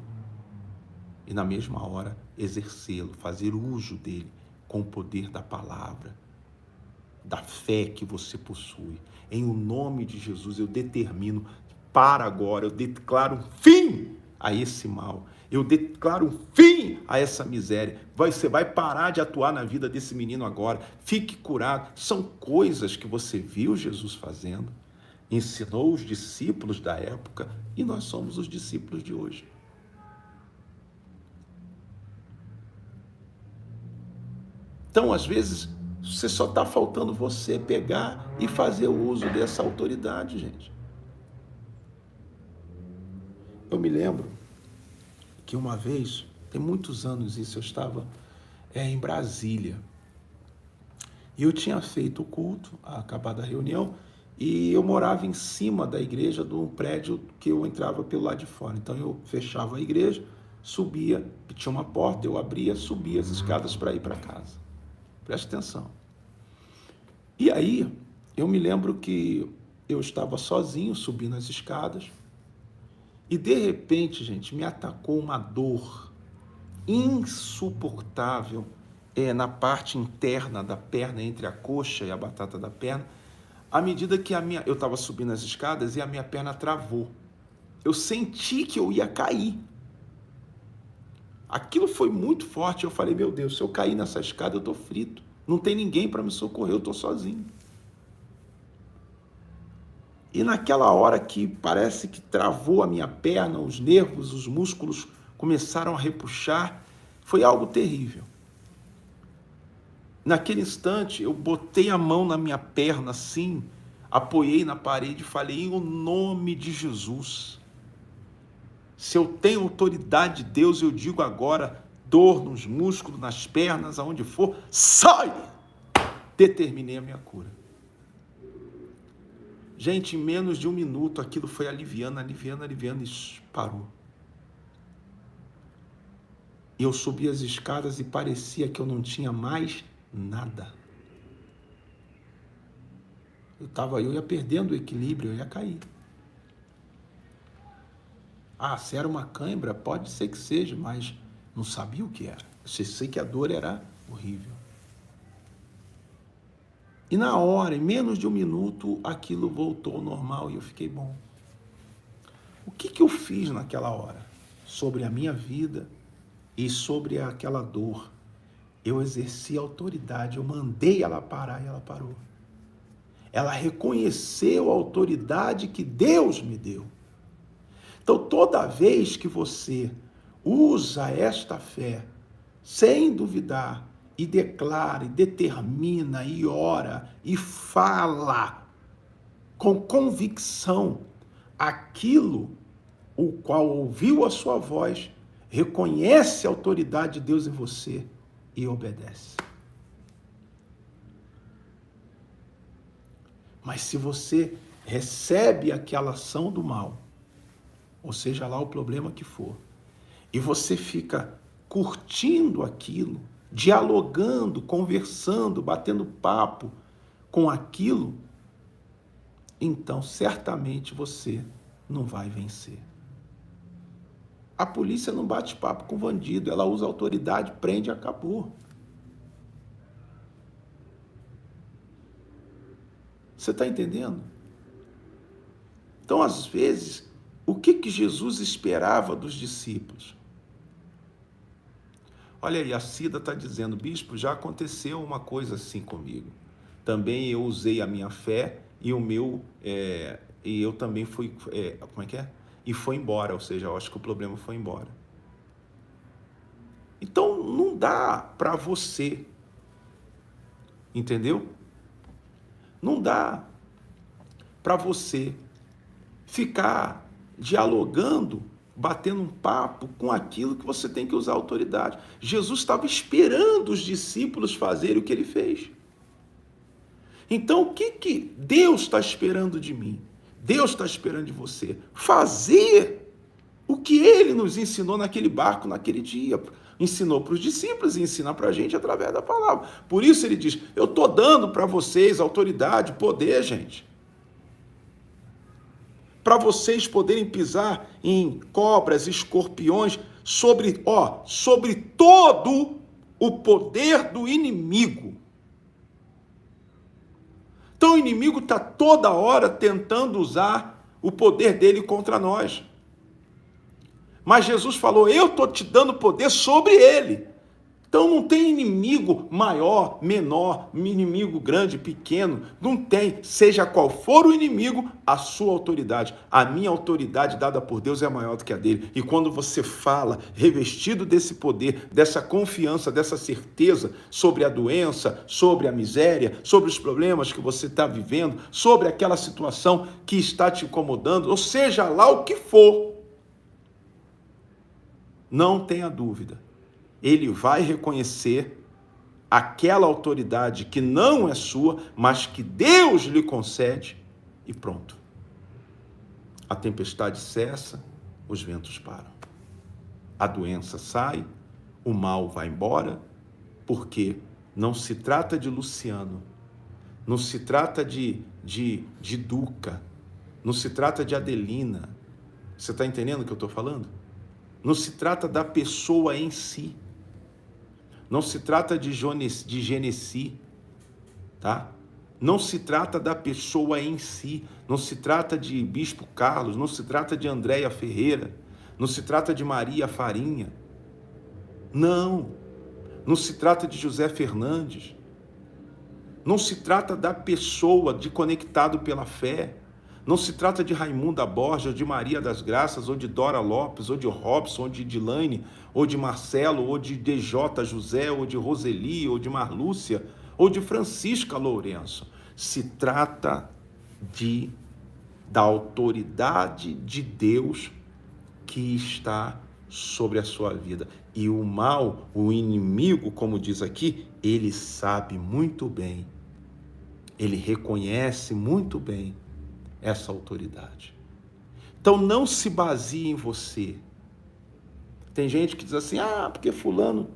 e na mesma hora exercê-lo, fazer uso dele com o poder da palavra, da fé que você possui. Em o nome de Jesus eu determino, para agora, eu declaro um fim a esse mal, eu declaro um fim a essa miséria. Você vai parar de atuar na vida desse menino agora, fique curado. São coisas que você viu Jesus fazendo, ensinou os discípulos da época, e nós somos os discípulos de hoje. Então, às vezes, você só está faltando você pegar e fazer o uso dessa autoridade, gente. Eu me lembro que uma vez, tem muitos anos isso, eu estava em Brasília. E eu tinha feito o culto, acabada a reunião, e eu morava em cima da igreja, de um prédio que eu entrava pelo lado de fora. Então eu fechava a igreja, subia, tinha uma porta, eu abria, subia as escadas para ir para casa. Preste atenção. E aí, eu me lembro que eu estava sozinho, subindo as escadas, e de repente, gente, me atacou uma dor insuportável na parte interna da perna, entre a coxa e a batata da perna, à medida que eu estava subindo as escadas e a minha perna travou. Eu senti que eu ia cair. Aquilo foi muito forte. Eu falei, meu Deus, se eu cair nessa escada, eu estou frito. Não tem ninguém para me socorrer, eu estou sozinho. E naquela hora que parece que travou a minha perna, os nervos, os músculos começaram a repuxar, foi algo terrível. Naquele instante, eu botei a mão na minha perna assim, apoiei na parede e falei, em nome de Jesus, se eu tenho autoridade de Deus, eu digo agora, dor nos músculos, nas pernas, aonde for, sai! Determinei a minha cura. Gente, em menos de um minuto, aquilo foi aliviando e parou. E eu subi as escadas e parecia que eu não tinha mais nada. Eu ia perdendo o equilíbrio, eu ia cair. Se era uma cãibra, pode ser que seja, mas não sabia o que era. Eu sei que a dor era horrível. E na hora, em menos de um minuto, aquilo voltou ao normal e eu fiquei bom. O que eu fiz naquela hora? Sobre a minha vida e sobre aquela dor. Eu exerci autoridade, eu mandei ela parar e ela parou. Ela reconheceu a autoridade que Deus me deu. Então, toda vez que você usa esta fé, sem duvidar, e declara, e determina, e ora, e fala com convicção aquilo o qual ouviu a sua voz, reconhece a autoridade de Deus em você e obedece. Mas se você recebe aquela ação do mal, ou seja lá o problema que for, e você fica curtindo aquilo, dialogando, conversando, batendo papo com aquilo, então certamente você não vai vencer. A polícia não bate papo com bandido, ela usa autoridade, prende e acabou. Você está entendendo? Então, às vezes, o que Jesus esperava dos discípulos? Olha aí, a Cida está dizendo, bispo, já aconteceu uma coisa assim comigo. Também eu usei a minha fé e e eu também fui, E foi embora, ou seja, eu acho que o problema foi embora. Então, não dá para você, entendeu? Não dá para você ficar dialogando, batendo um papo com aquilo que você tem que usar autoridade. Jesus estava esperando os discípulos fazerem o que ele fez. Então, o que Deus está esperando de mim? Deus está esperando de você fazer o que ele nos ensinou naquele barco, naquele dia. Ensinou para os discípulos e ensina para a gente através da palavra. Por isso ele diz, eu estou dando para vocês autoridade, poder, gente. Para vocês poderem pisar em cobras, escorpiões, sobre todo o poder do inimigo. Então o inimigo está toda hora tentando usar o poder dele contra nós. Mas Jesus falou, eu estou te dando poder sobre ele. Então não tem inimigo maior, menor, inimigo grande, pequeno. Não tem. Seja qual for o inimigo, a sua autoridade. A minha autoridade dada por Deus é maior do que a dele. E quando você fala, revestido desse poder, dessa confiança, dessa certeza sobre a doença, sobre a miséria, sobre os problemas que você está vivendo, sobre aquela situação que está te incomodando, ou seja lá o que for, não tenha dúvida. Ele vai reconhecer aquela autoridade que não é sua, mas que Deus lhe concede, e pronto. A tempestade cessa, os ventos param. a doença sai, o mal vai embora, porque não se trata de Luciano, não se trata de Duca, não se trata de Adelina. Você está entendendo o que eu estou falando? Não se trata da pessoa em si. Não se trata de Genesi, tá? Não se trata da pessoa em si. Não se trata de Bispo Carlos, não se trata de Andréia Ferreira, não se trata de Maria Farinha. Não. Não se trata de José Fernandes. Não se trata da pessoa de conectado pela fé. Não se trata de Raimunda Borges, ou de Maria das Graças, ou de Dora Lopes, ou de Robson, ou de Dilaine, ou de Marcelo, ou de DJ José, ou de Roseli, ou de Marlúcia, ou de Francisca Lourenço. Se trata da autoridade de Deus que está sobre a sua vida. E o mal, o inimigo, como diz aqui, ele sabe muito bem, ele reconhece muito bem essa autoridade. Então não se baseie em você. Tem gente que diz assim, porque fulano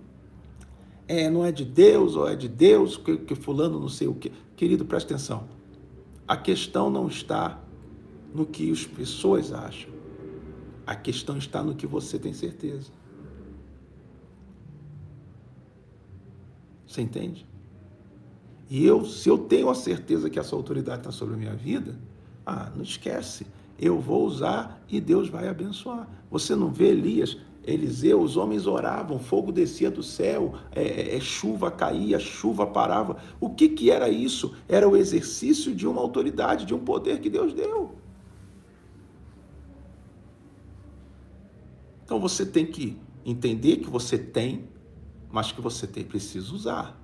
não é de Deus, ou é de Deus, que fulano não sei o quê. Querido, presta atenção. A questão não está no que as pessoas acham. A questão está no que você tem certeza. Você entende? E se eu tenho a certeza que essa autoridade está sobre a minha vida, não esquece. Eu vou usar e Deus vai abençoar. Você não vê Eliseu, os homens oravam, fogo descia do céu, chuva caía, chuva parava. O que era isso? Era o exercício de uma autoridade, de um poder que Deus deu. Então você tem que entender que você tem, mas que você precisa usar,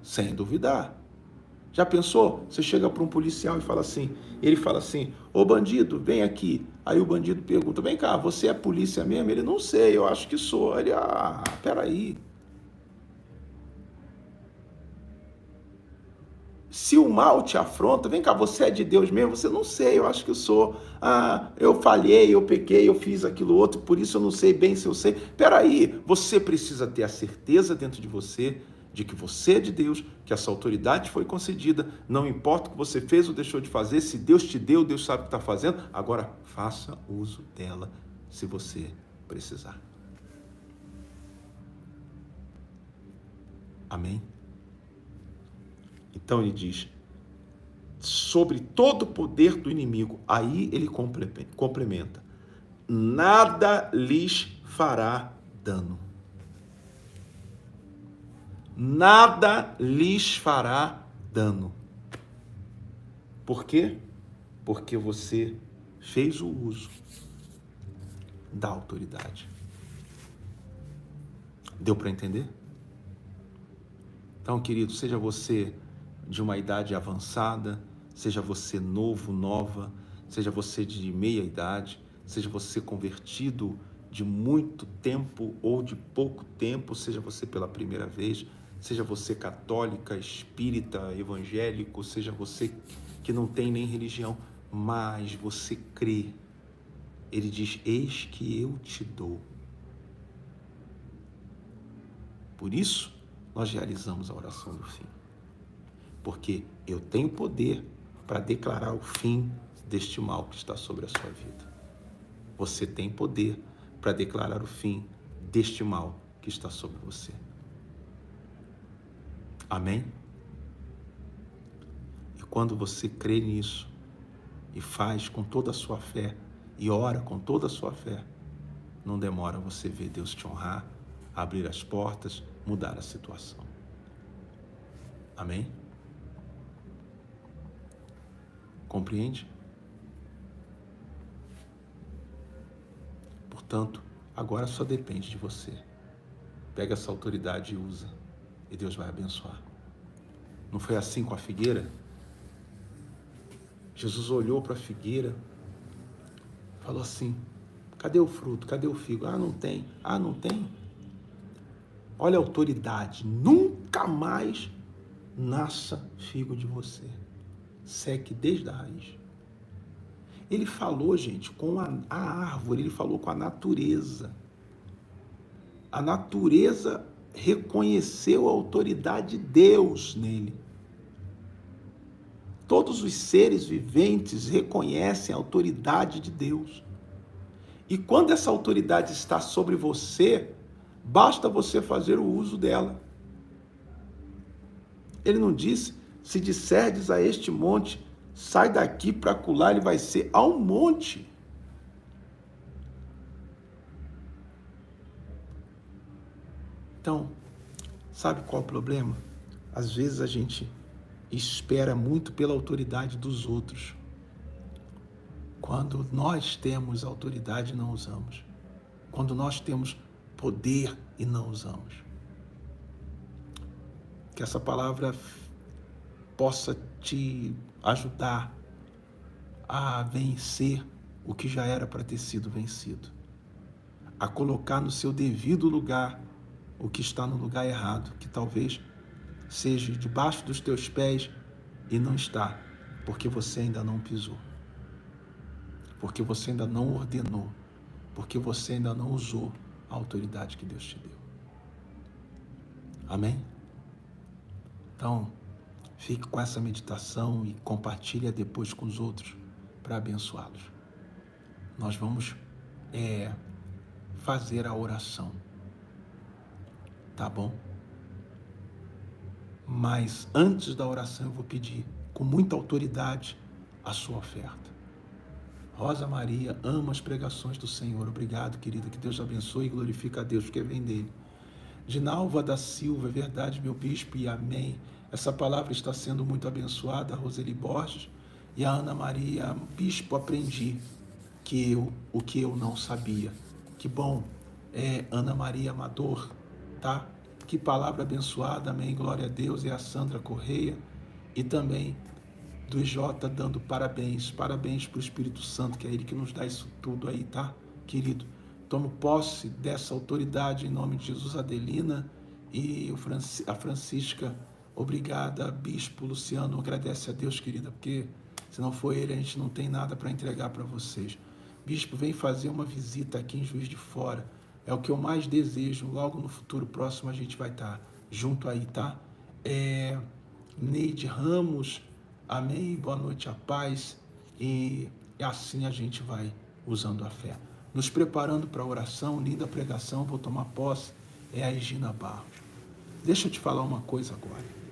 sem duvidar. Já pensou? Você chega para um policial e fala assim, ele fala assim, ô bandido, vem aqui. Aí o bandido pergunta, vem cá, você é polícia mesmo? Ele, não sei, eu acho que sou. Ele, peraí. Se o mal te afronta, vem cá, você é de Deus mesmo? Você, não sei, eu acho que eu sou. Eu falhei, eu pequei, eu fiz aquilo outro, por isso eu não sei bem se eu sei. Peraí, você precisa ter a certeza dentro de você de que você é de Deus, que essa autoridade foi concedida, não importa o que você fez ou deixou de fazer, se Deus te deu, Deus sabe o que está fazendo, agora faça uso dela se você precisar. Amém? Então ele diz, sobre todo o poder do inimigo, aí ele complementa, nada lhes fará dano. Nada lhes fará dano. Por quê? Porque você fez o uso da autoridade. Deu para entender? Então, querido, seja você de uma idade avançada, seja você novo, nova, seja você de meia idade, seja você convertido de muito tempo ou de pouco tempo, seja você pela primeira vez, seja você católica, espírita, evangélico, seja você que não tem nem religião, mas você crê. Ele diz, eis que eu te dou. Por isso, nós realizamos a oração do fim. Porque eu tenho poder para declarar o fim deste mal que está sobre a sua vida. Você tem poder para declarar o fim deste mal que está sobre você. Amém? E quando você crê nisso e faz com toda a sua fé e ora com toda a sua fé, não demora você ver Deus te honrar, abrir as portas, mudar a situação. Amém? Compreende? Portanto, agora só depende de você. Pega essa autoridade e usa, e Deus vai abençoar. Não foi assim com a figueira? Jesus olhou para a figueira, falou assim, cadê o fruto? Cadê o figo? Não tem. Não tem? Olha a autoridade, nunca mais nasça figo de você. Seque desde a raiz. Ele falou, gente, com a árvore, ele falou com a natureza. A natureza reconheceu a autoridade de Deus nele. Todos os seres viventes reconhecem a autoridade de Deus. E quando essa autoridade está sobre você, basta você fazer o uso dela. Ele não disse, se disserdes a este monte, sai daqui para acolá, ele vai ser ao monte. Então, sabe qual é o problema? Às vezes a gente espera muito pela autoridade dos outros. Quando nós temos autoridade, não usamos. Quando nós temos poder e não usamos. Que essa palavra possa te ajudar a vencer o que já era para ter sido vencido. A colocar no seu devido lugar o que está no lugar errado, que talvez seja debaixo dos teus pés e não está, porque você ainda não pisou, porque você ainda não ordenou, porque você ainda não usou a autoridade que Deus te deu. Amém? Então, fique com essa meditação e compartilha depois com os outros para abençoá-los. Nós vamos fazer a oração, tá bom? Mas antes da oração eu vou pedir com muita autoridade a sua oferta. Rosa Maria ama as pregações do Senhor. Obrigado, querida. Que Deus abençoe e glorifique a Deus, porque vem dele. Dinalva da Silva, é verdade, meu bispo, e amém. Essa palavra está sendo muito abençoada. A Roseli Borges e a Ana Maria, bispo, aprendi o que eu não sabia. Que bom, Ana Maria Amador, tá? Que palavra abençoada, amém, glória a Deus. E a Sandra Correia e também do EJ dando parabéns para o Espírito Santo, que é ele que nos dá isso tudo aí, tá, querido? Tomo posse dessa autoridade em nome de Jesus. Adelina e a Francisca, obrigada. Bispo Luciano, agradece a Deus, querida, porque se não for ele, a gente não tem nada para entregar para vocês. Bispo, vem fazer uma visita aqui em Juiz de Fora, é o que eu mais desejo. Logo no futuro próximo a gente vai estar junto aí, tá? Neide Ramos, amém, boa noite, a paz, e assim a gente vai usando a fé. Nos preparando para a oração, linda pregação, vou tomar posse, é a Regina Barros. Deixa eu te falar uma coisa agora.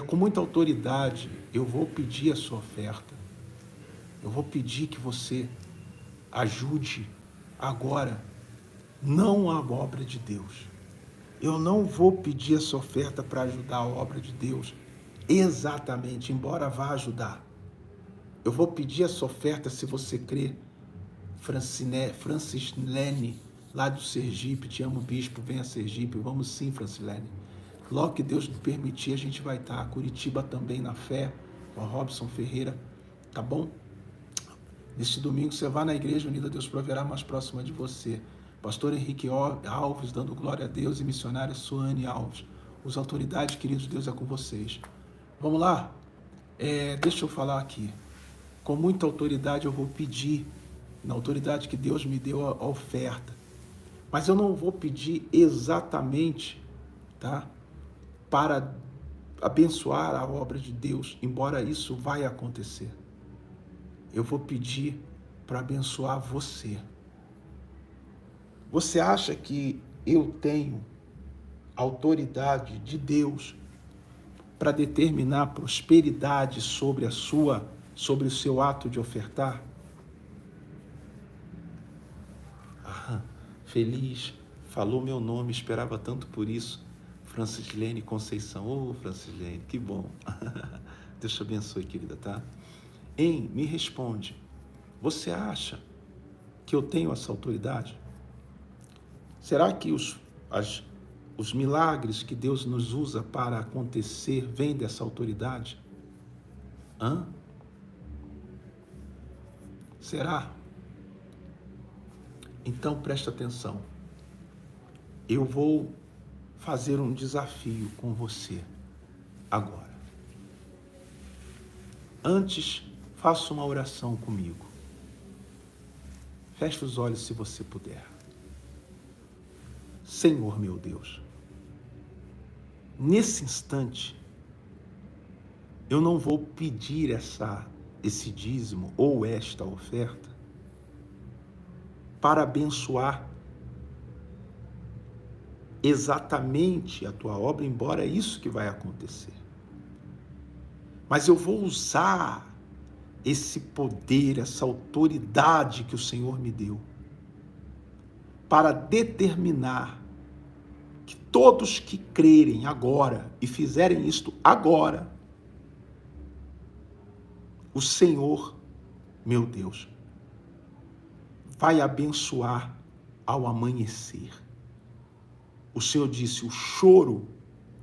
Com muita autoridade, eu vou pedir a sua oferta, eu vou pedir que você ajude agora, não a obra de Deus. Eu não vou pedir essa oferta para ajudar a obra de Deus, exatamente, embora vá ajudar. Eu vou pedir essa oferta, se você crê, Francilene, lá do Sergipe, te amo, bispo, venha a Sergipe, vamos sim, Francilene. Logo que Deus nos permitir, a gente vai estar. Curitiba também na fé, com a Robson Ferreira, tá bom? Neste domingo você vai na Igreja Unida, Deus proverá mais próxima de você. Pastor Henrique Alves, dando glória a Deus, e missionária Suane Alves. Os autoridades, queridos, Deus é com vocês. Vamos lá? Deixa eu falar aqui. Com muita autoridade eu vou pedir, na autoridade que Deus me deu, a oferta. Mas eu não vou pedir exatamente, tá, para abençoar a obra de Deus, embora isso vai acontecer. Eu vou pedir para abençoar você. Você acha que eu tenho autoridade de Deus para determinar prosperidade sobre o seu ato de ofertar? Feliz, falou meu nome, esperava tanto por isso. Francislene Conceição, Francislene, que bom. Deus te abençoe, querida, tá? Me responde, você acha que eu tenho essa autoridade? Será que os milagres que Deus nos usa para acontecer vêm dessa autoridade? Será? Então presta atenção. Eu vou fazer um desafio com você agora. Antes, faça uma oração comigo. Feche os olhos se você puder. Senhor meu Deus, nesse instante, eu não vou pedir esse dízimo ou esta oferta para abençoar exatamente a tua obra, embora é isso que vai acontecer. Mas eu vou usar esse poder, essa autoridade que o Senhor me deu, para determinar que todos que crerem agora e fizerem isto agora, o Senhor, meu Deus, vai abençoar ao amanhecer. O Senhor disse, o choro,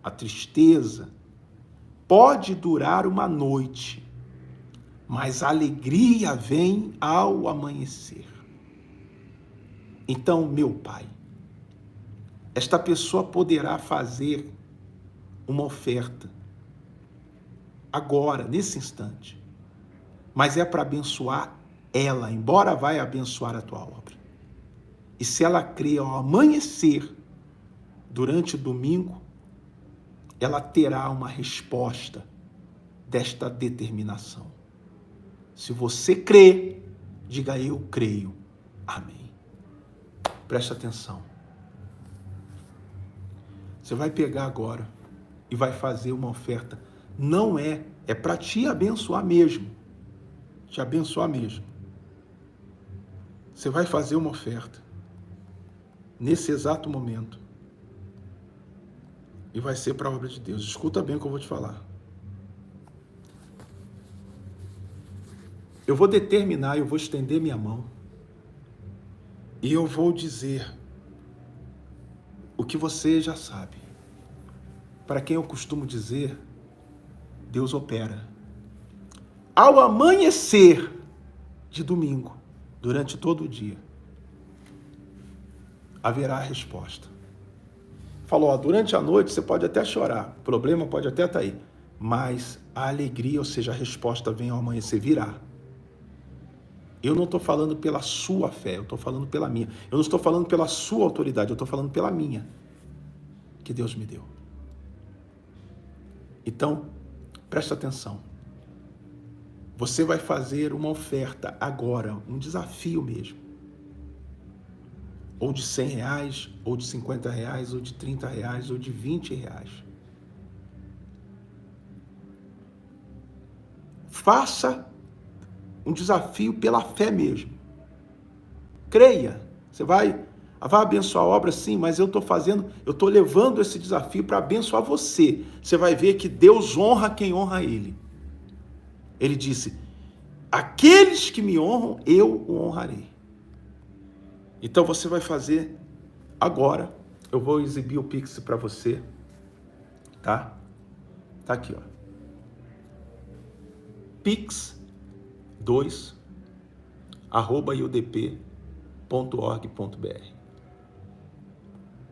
a tristeza, pode durar uma noite, mas a alegria vem ao amanhecer. Então, meu Pai, esta pessoa poderá fazer uma oferta agora, nesse instante, mas é para abençoar ela, embora vai abençoar a tua obra. E se ela crê ao amanhecer, durante o domingo, ela terá uma resposta desta determinação. Se você crê, diga eu creio. Amém. Preste atenção. Você vai pegar agora e vai fazer uma oferta. Não é para te abençoar mesmo. Te abençoar mesmo. Você vai fazer uma oferta nesse exato momento. E vai ser para a obra de Deus. Escuta bem o que eu vou te falar. Eu vou determinar, eu vou estender minha mão. E eu vou dizer o que você já sabe. Para quem eu costumo dizer, Deus opera. Ao amanhecer de domingo, durante todo o dia, haverá a resposta. Falou, durante a noite você pode até chorar, o problema pode até estar aí, mas a alegria, ou seja, a resposta vem ao amanhecer, virá. Eu não estou falando pela sua fé, eu estou falando pela minha. Eu não estou falando pela sua autoridade, eu estou falando pela minha, que Deus me deu. Então, presta atenção. Você vai fazer uma oferta agora, um desafio mesmo. Ou de R$100, ou de R$50, ou de R$30, ou de R$20. Faça um desafio pela fé mesmo. Creia. Você vai abençoar a obra, sim, mas eu estou levando esse desafio para abençoar você. Você vai ver que Deus honra quem honra Ele. Ele disse, aqueles que me honram, eu o honrarei. Então você vai fazer agora. Eu vou exibir o Pix para você, tá? Tá aqui, ó. pix2@iudp.org.br.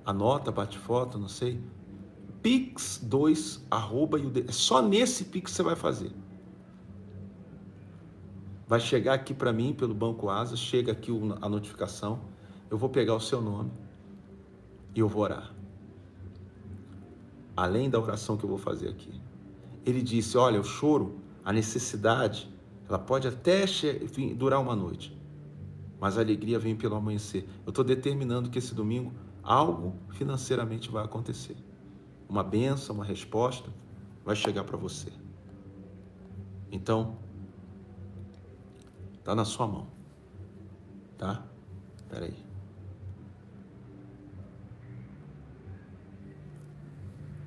Anota, bate foto, não sei. pix2@iudp. Só nesse Pix você vai fazer. Vai chegar aqui para mim pelo Banco Asa, chega aqui a notificação, eu vou pegar o seu nome e eu vou orar. Além da oração que eu vou fazer aqui. Ele disse, olha, o choro, a necessidade, ela pode até durar uma noite, mas a alegria vem pelo amanhecer. Eu estou determinando que esse domingo algo financeiramente vai acontecer. Uma bênção, uma resposta vai chegar para você. Então, tá na sua mão, tá? Espera aí.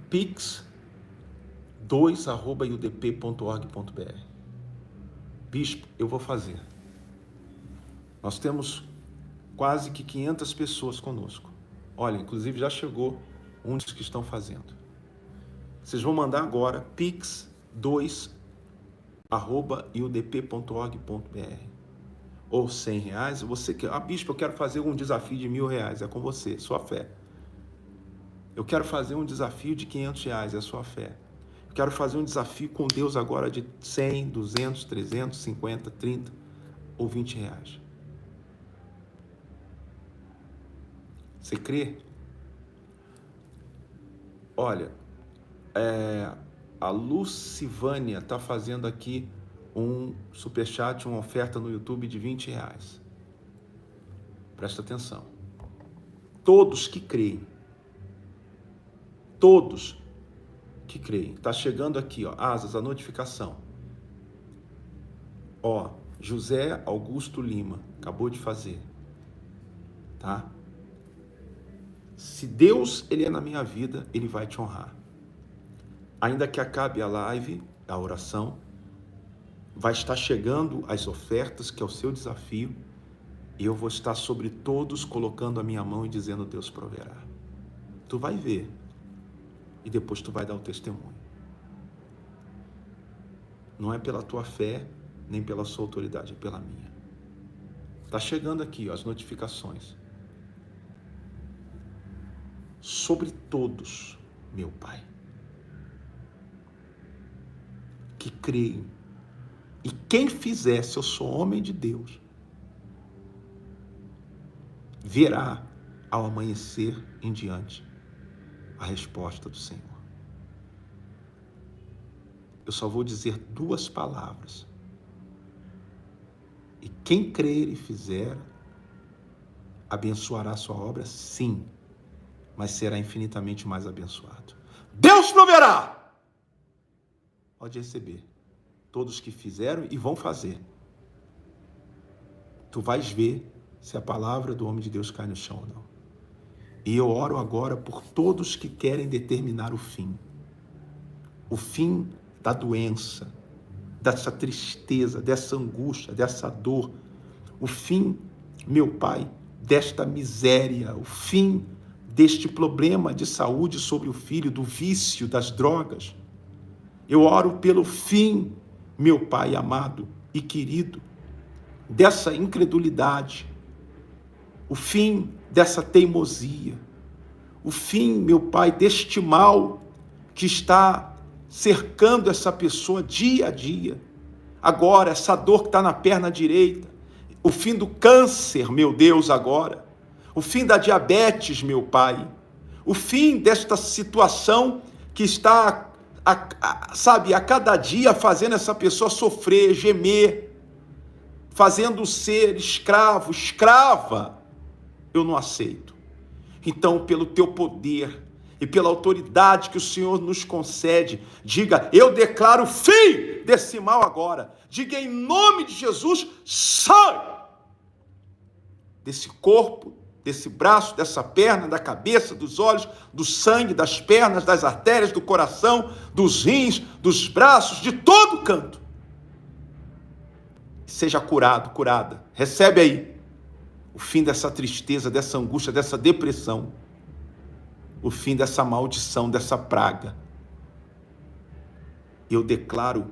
pix2@iudp.org.br. Bispo, eu vou fazer. Nós temos quase que 500 pessoas conosco. Olha, inclusive já chegou um dos que estão fazendo. Vocês vão mandar agora pix2@iudp.org.br. Ou R$100, você quer, bispo, eu quero fazer um desafio de R$1.000, é com você, sua fé. Eu quero fazer um desafio de R$500, é a sua fé. Eu quero fazer um desafio com Deus agora de 100, 200, 300, 50, 30 ou R$20. Você crê? Olha, a Lucivânia está fazendo aqui um superchat, uma oferta no YouTube de R$20. Presta atenção. Todos que creem, está chegando aqui, ó, Asas, a notificação. Ó, José Augusto Lima, acabou de fazer, tá? Se Deus, ele é na minha vida, ele vai te honrar. Ainda que acabe a live, a oração, vai estar chegando as ofertas, que é o seu desafio, e eu vou estar sobre todos colocando a minha mão e dizendo: Deus proverá. Tu vai ver, e depois tu vai dar o testemunho. Não é pela tua fé, nem pela sua autoridade, é pela minha. Tá chegando aqui, ó, as notificações. Sobre todos, meu Pai, que creem, e quem fizer, se eu sou homem de Deus, verá ao amanhecer em diante a resposta do Senhor. Eu só vou dizer 2 palavras. E quem crer e fizer, abençoará a sua obra, sim, mas será infinitamente mais abençoado. Deus proverá! Pode receber. Todos que fizeram e vão fazer. Tu vais ver se a palavra do homem de Deus cai no chão ou não. E eu oro agora por todos que querem determinar o fim. O fim da doença, dessa tristeza, dessa angústia, dessa dor. O fim, meu Pai, desta miséria. O fim deste problema de saúde sobre o filho, do vício, das drogas. Eu oro pelo fim, meu Pai amado e querido, dessa incredulidade, o fim dessa teimosia, o fim, meu Pai, deste mal que está cercando essa pessoa dia a dia. Agora, essa dor que está na perna direita, o fim do câncer, meu Deus, agora, o fim da diabetes, meu Pai, o fim desta situação que está, a cada dia fazendo essa pessoa sofrer, gemer, fazendo ser escravo, escrava. Eu não aceito. Então, pelo teu poder e pela autoridade que o Senhor nos concede, diga: eu declaro fim desse mal agora. Diga em nome de Jesus: sai desse corpo, desse braço, dessa perna, da cabeça, dos olhos, do sangue, das pernas, das artérias, do coração, dos rins, dos braços, de todo canto. Seja curado, curada. Recebe aí o fim dessa tristeza, dessa angústia, dessa depressão. O fim dessa maldição, dessa praga. Eu declaro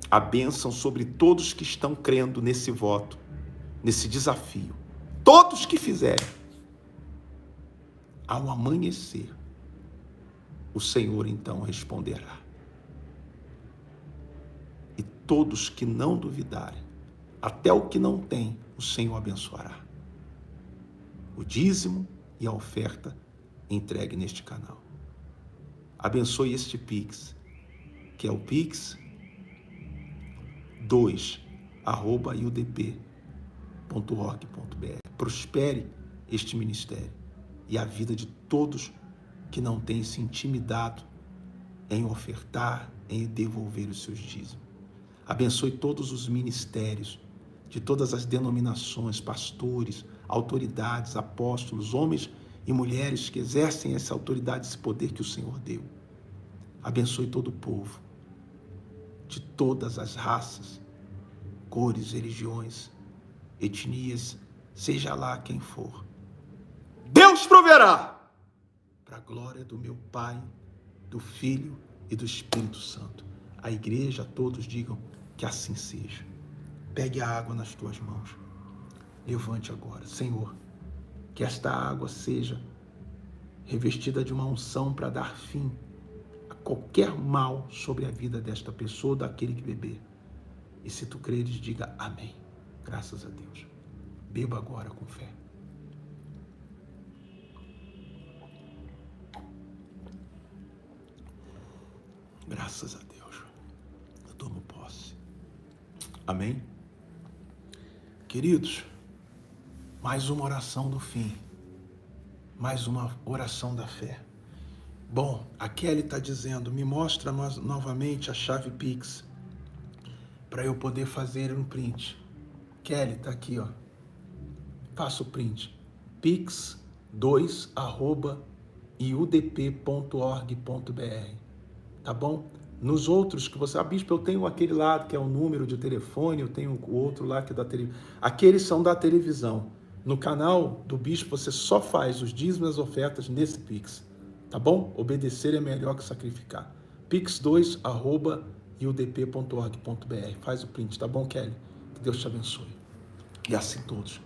a bênção sobre todos que estão crendo nesse voto, nesse desafio. Todos que fizerem. Ao amanhecer, o Senhor então responderá. E todos que não duvidarem, até o que não tem, o Senhor abençoará. O dízimo e a oferta entregue neste canal. Abençoe este Pix, que é o Pix 2@iudp.org.br. Prospere este ministério e a vida de todos que não têm se intimidado em ofertar, em devolver os seus dízimos. Abençoe todos os ministérios de todas as denominações, pastores, autoridades, apóstolos, homens e mulheres que exercem essa autoridade, esse poder que o Senhor deu. Abençoe todo o povo, de todas as raças, cores, religiões, etnias, seja lá quem for. Deus proverá para a glória do meu Pai, do Filho e do Espírito Santo. A igreja, todos digam que assim seja. Pegue a água nas tuas mãos. Levante agora. Senhor, que esta água seja revestida de uma unção para dar fim a qualquer mal sobre a vida desta pessoa, daquele que beber. E se tu creres, diga amém. Graças a Deus. Beba agora com fé. Graças a Deus. Eu tomo posse. Amém? Queridos, mais uma oração do fim. Mais uma oração da fé. Bom, a Kelly está dizendo, me mostra novamente a chave Pix para eu poder fazer um print. Kelly, tá aqui, ó. Faça o print. pix2@iudp.org.br. Tá bom? Nos outros que você... Bispo, eu tenho aquele lá que é o número de telefone, eu tenho o outro lá que é da televisão. Aqueles são da televisão. No canal do Bispo você só faz os dízimos e as ofertas nesse Pix. Tá bom? Obedecer é melhor que sacrificar. pix2@iudp.org.br. Faz o print, tá bom, Kelly? Que Deus te abençoe. E assim todos.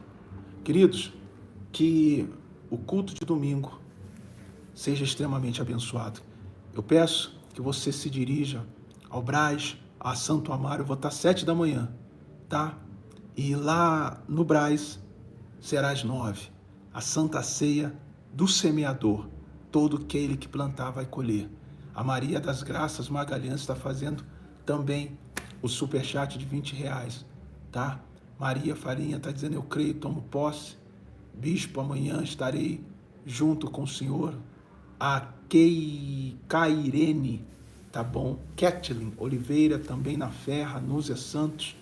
Queridos, que o culto de domingo seja extremamente abençoado. Eu peço que você se dirija ao Brás, a Santo Amaro. Eu vou estar às 7 da manhã, tá? E lá no Brás será às 9. A Santa Ceia do Semeador. Todo aquele que plantar vai colher. A Maria das Graças Magalhães está fazendo também o superchat de R$20, tá? Maria Farinha está dizendo, eu creio, tomo posse. Bispo, amanhã estarei junto com o senhor. A Cairene, tá bom? Kathleen Oliveira, também na Ferra, Núzia Santos.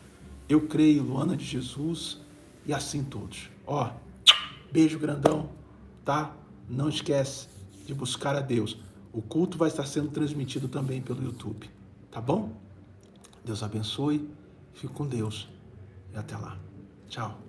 Eu creio, Luana de Jesus. E assim todos. Ó, beijo grandão, tá? Não esquece de buscar a Deus. O culto vai estar sendo transmitido também pelo YouTube, tá bom? Deus abençoe, fique com Deus e até lá. Tchau.